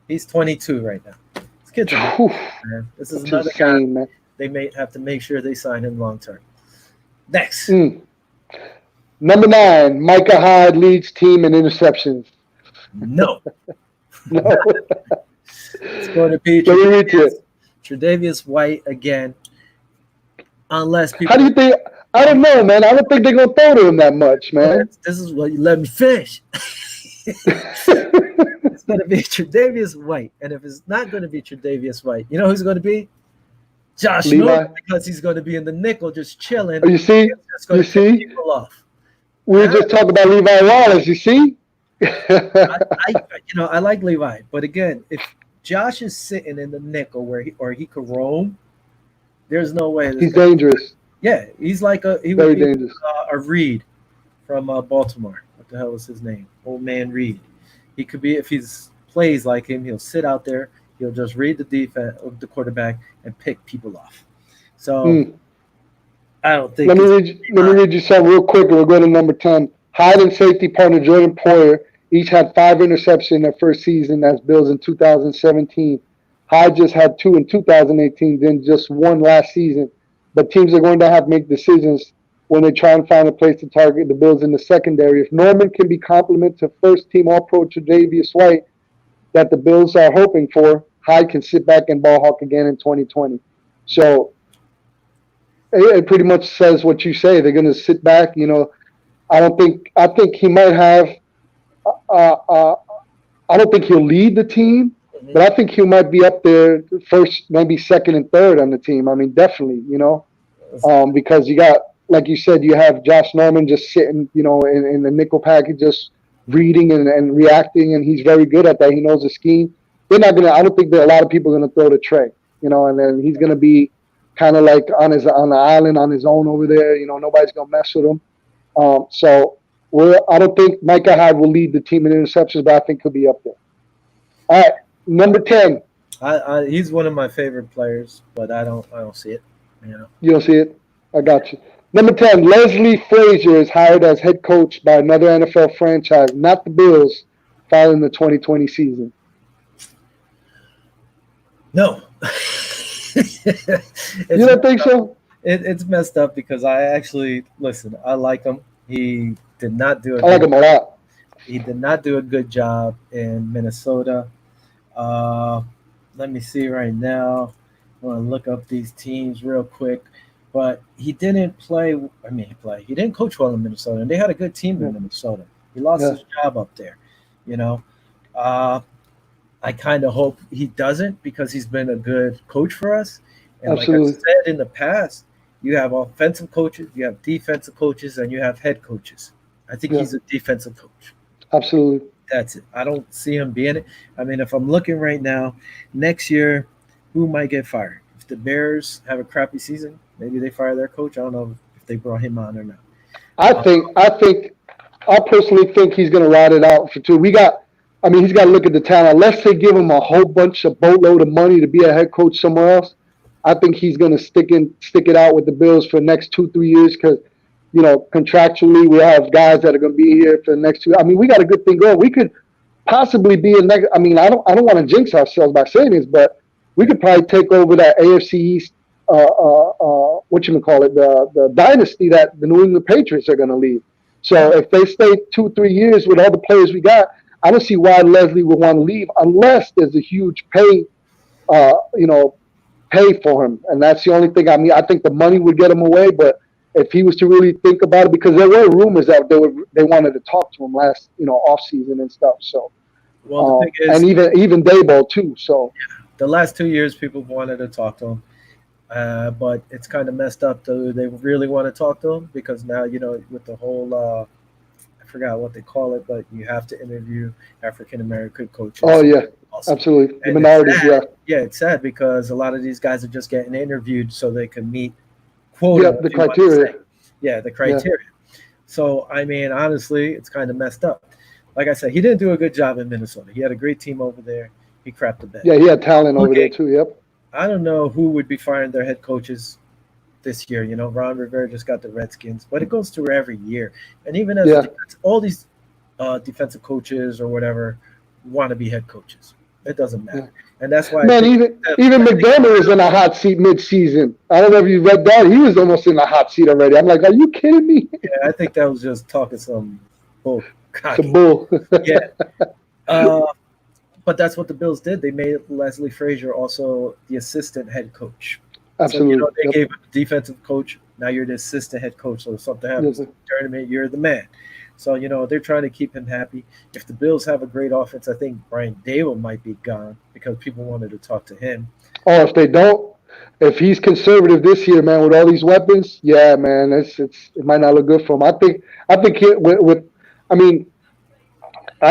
He's 22 right now. This kid's a monster, Whew, man. This is that's another guy insane, man. they may have to make sure they sign him long term. Next. Mm. Number 9, Micah Hyde leads team in interceptions. No. No. It's going to be Let me read to you. Tre'Davious White again. Unless How people. do you think? I don't know, man. I don't think they're gonna throw to him that much, man. This is what you let me finish. It's going to be Tre'Davious White. And if it's not going to be Tre'Davious White, you know who's going to be? Josh Levi. Norman, because he's going to be in the nickel just chilling. Oh, you see? He's just going You to pick see? people off. We were just talking about Levi Wallace. You see? I like Levi, but again, if Josh is sitting in the nickel where he could roam, there's no way. He's dangerous. Yeah, he's like he Very would be dangerous. a Reed from Baltimore. What the hell was his name? Old man Reed. He could be if he's plays like him. He'll sit out there. He'll just read the defense of the quarterback and pick people off. So Mm. I don't think. Let me read you something real quick, and we'll go to number 10. Hyde and safety partner Jordan Poyer each had 5 interceptions in their first season as Bills in 2017. Hyde just had 2 in 2018, then just 1 last season. But teams are going to have to make decisions when they try and find a place to target the Bills in the secondary. If Norman can be complement to first team All Pro Tre'Davious White that the Bills are hoping for, Hyde can sit back and ball hawk again in 2020. So it pretty much says what you say. They're going to sit back. I think he might have. I don't think he'll lead the team, but I think he might be up there first, maybe second and third on the team. I mean, definitely, because you got, like you said, you have Josh Norman just sitting, in the nickel package, just reading and reacting, and he's very good at that. He knows the scheme. I don't think that a lot of people are going to throw the tray, and then he's going to be kind of like on the island on his own over there. Nobody's going to mess with him. I don't think Micah Hyde will lead the team in interceptions, but I think he'll be up there. All right, number 10. He's one of my favorite players, but I don't see it. You don't see it? I got you. Number 10, Leslie Frazier is hired as head coach by another NFL franchise, not the Bills, following the 2020 season. No. You don't think so? It's messed up because I like him. He did not do I like him a lot. He did not do a good job in Minnesota. Let me see right now. I want to look up these teams real quick. But he didn't play. He didn't coach well in Minnesota, and they had a good team in Minnesota. He lost his job up there. I kind of hope he doesn't because he's been a good coach for us. And Absolutely. Like I've said in the past, you have offensive coaches, you have defensive coaches, and you have head coaches. I think he's a defensive coach. Absolutely. That's it. I don't see him being it. I mean, if I'm looking right now, next year, who might get fired? If the Bears have a crappy season, maybe they fire their coach. I don't know if they brought him on or not. I personally think he's going to ride it out for 2. He's got to look at the talent. Unless they give him a whole bunch of boatload of money to be a head coach somewhere else, I think he's going to stick it out with the Bills for the next 2-3 years because, contractually we have guys that are going to be here for the next 2. I mean, we got a good thing going. We could possibly be a next. I mean, I don't want to jinx ourselves by saying this, but we could probably take over that AFC East. The dynasty that the New England Patriots are going to lead. So if they stay 2-3 years with all the players we got, I don't see why Leslie would want to leave unless there's a huge pay for him. And that's the only thing. I mean, I think the money would get him away, but if he was to really think about it, because there were rumors that they wanted to talk to him last, off season and stuff. So, the thing is, and even Dayball too. So, the last 2 years, people wanted to talk to him. But it's kind of messed up. Do they really want to talk to him? Because now, with the whole, I forgot what they call it, but you have to interview African-American coaches. Oh, yeah, absolutely. The minorities, yeah. Yeah, it's sad because a lot of these guys are just getting interviewed so they can meet quota. Yeah, the criteria. Yeah, the criteria. Yeah. So, I mean, honestly, it's kind of messed up. Like I said, he didn't do a good job in Minnesota. He had a great team over there. He crapped the bed. Yeah, he had talent over there too, yep. I don't know who would be firing their head coaches this year. Ron Rivera just got the Redskins, but it goes through every year. And even as all these defensive coaches or whatever want to be head coaches, it doesn't matter. Yeah. And that's why. Man, even McDermott was in a hot seat mid-season. I don't know if you read that. He was almost in a hot seat already. I'm like, are you kidding me? Yeah, I think that was just talking some bull. Some bull. Yeah. But that's what the Bills did. They made Leslie Frazier also the assistant head coach. Absolutely. So, they gave him a defensive coach. Now you're the assistant head coach. So if something happens in the tournament, you're the man. So, they're trying to keep him happy. If the Bills have a great offense, I think Brian Daboll might be gone because people wanted to talk to him. Oh, if they don't, if he's conservative this year, man, with all these weapons, yeah, man, it might not look good for him. I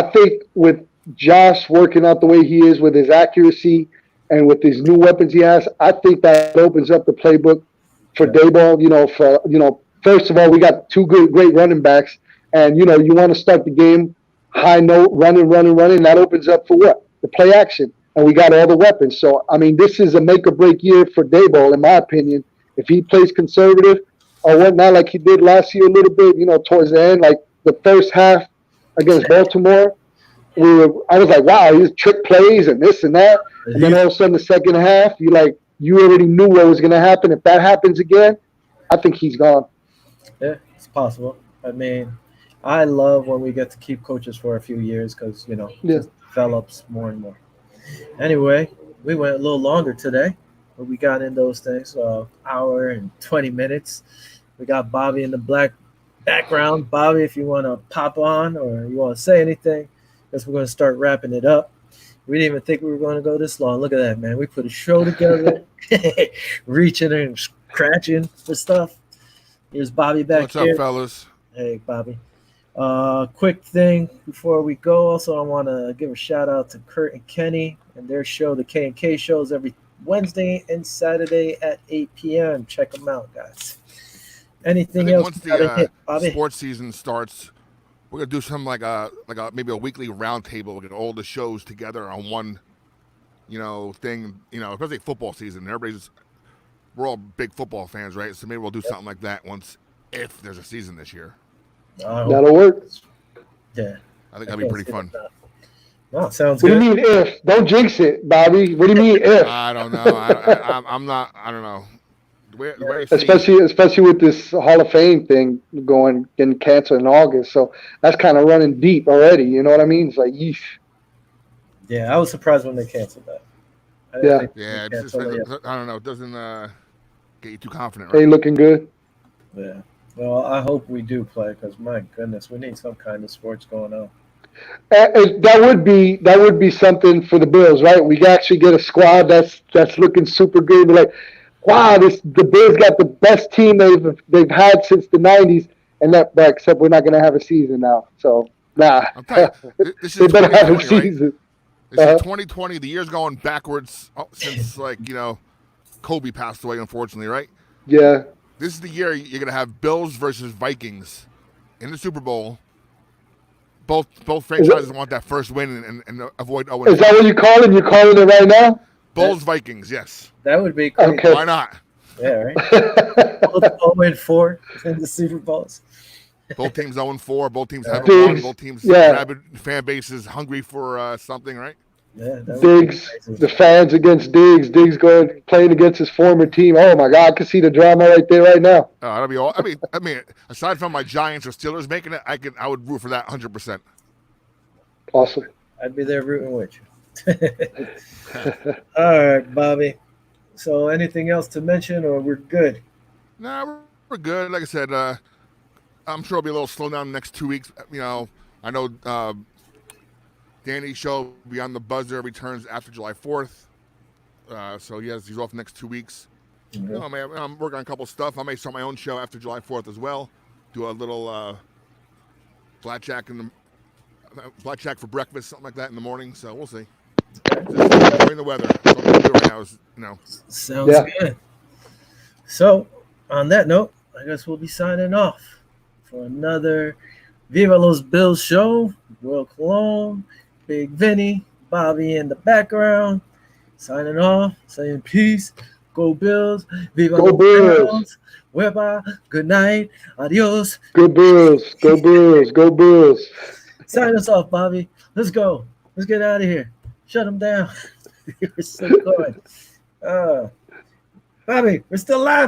think with Josh working out the way he is with his accuracy and with these new weapons he has, I think that opens up the playbook for Daboll. First of all, we got 2 great running backs, and you want to start the game high note, running. That opens up for what? The play action, and we got all the weapons. So I mean, this is a make or break year for Daboll, in my opinion. If he plays conservative or whatnot, like he did last year a little bit, towards the end, like the first half against Baltimore. I was like, wow, he's trick plays and this and that. And then all of a sudden, the second half, you already knew what was going to happen. If that happens again, I think he's gone. Yeah, it's possible. I mean, I love when we get to keep coaches for a few years because Yeah. just develops more and more. Anyway, we went a little longer today, but we got in those things. Hour and 20 minutes. We got Bobby in the black background. Bobby, if you want to pop on or you want to say anything, because we're going to start wrapping it up. We didn't even think we were going to go this long. Look at that, man. We put a show together, reaching and scratching for stuff. Here's Bobby back What's up, here. fellas? Hey, Bobby. Quick thing before we go. Also, I want to give a shout out to Kurt and Kenny and their show, the K and K shows every Wednesday and Saturday at 8 p.m. Check them out, guys. I Anything think else once you got to the hit, Bobby? sports season starts, we're gonna do something like a maybe a weekly roundtable. We'll get all the shows together on one, thing. Especially football season. We're all big football fans, right? So maybe we'll do something like that once, if there's a season this year. I hope. That'll work. Yeah, I think I that'd be can't pretty see fun. that. No, it sounds What do good. you mean if? Don't jinx it, Bobby. What do you mean if? I don't know. I'm not. I don't know. The way I see, Especially with this Hall of Fame thing getting canceled in August. So that's kind of running deep already. You know what I mean? It's like, yeesh. Yeah, I was surprised when they canceled that. I didn't Yeah, think they yeah, would it's just cancel it I don't know. It doesn't get you too confident, right? ain't looking good. yet. Yeah. Well, I hope we do play because my goodness, we need some kind of sports going on. That would be something for the Bills, right? We actually get a squad that's looking super good. We're like, wow, the Bills got the best team they've had since the '90s, and but except we're not gonna have a season now. So nah, I'm telling you, this is they better have a 2020, right? season. This is Uh, 2020. The year's going backwards since Kobe passed away, unfortunately, right? yeah. This is the year you're gonna have Bills versus Vikings in the Super Bowl. Both Is, franchises it, want that first win and avoid 0 is that what 5. you're calling? You're calling it right now? That Bulls Vikings, yes. that would be crazy. Okay. Why not? Yeah, right. Both 0-4 in the Super Bowls. Both teams 0-4. Both teams haven't won. Diggs, Both teams yeah. rabid fan bases hungry for something, right? Yeah, that would be Diggs, crazy. the fans against Diggs. Diggs going playing against his former team. Oh my God, I can see the drama right there, right now. That'd be all. I mean, aside from my Giants or Steelers making it, I would root for that 100%. Awesome. I'd be there rooting with you. All right, Bobby. So, anything else to mention, or we're good? Nah, we're good. Like I said, I'm sure it'll be a little slow down the next 2 weeks. I know Danny's show Beyond the Buzzer returns after July 4th. So he's off the next 2 weeks. I'm working on a couple stuff. I may start my own show after July 4th as well. Do a little blackjack blackjack for breakfast, something like that in the morning. So we'll see. Just enjoying the weather. That's all we can do right now is, Sounds Yeah. good. So, on that note, I guess we'll be signing off for another Viva Los Bills show. Will Cologne, Big Vinny, Bobby in the background, signing off, saying peace, go Bills, Viva Go Los Bills. Bills, Weba, good night, adios. Go Bills. Go Bills. Go Bills. Sign us off, Bobby. Let's go. Let's get out of here. Shut them down. You're so good. Bobby, we're still live.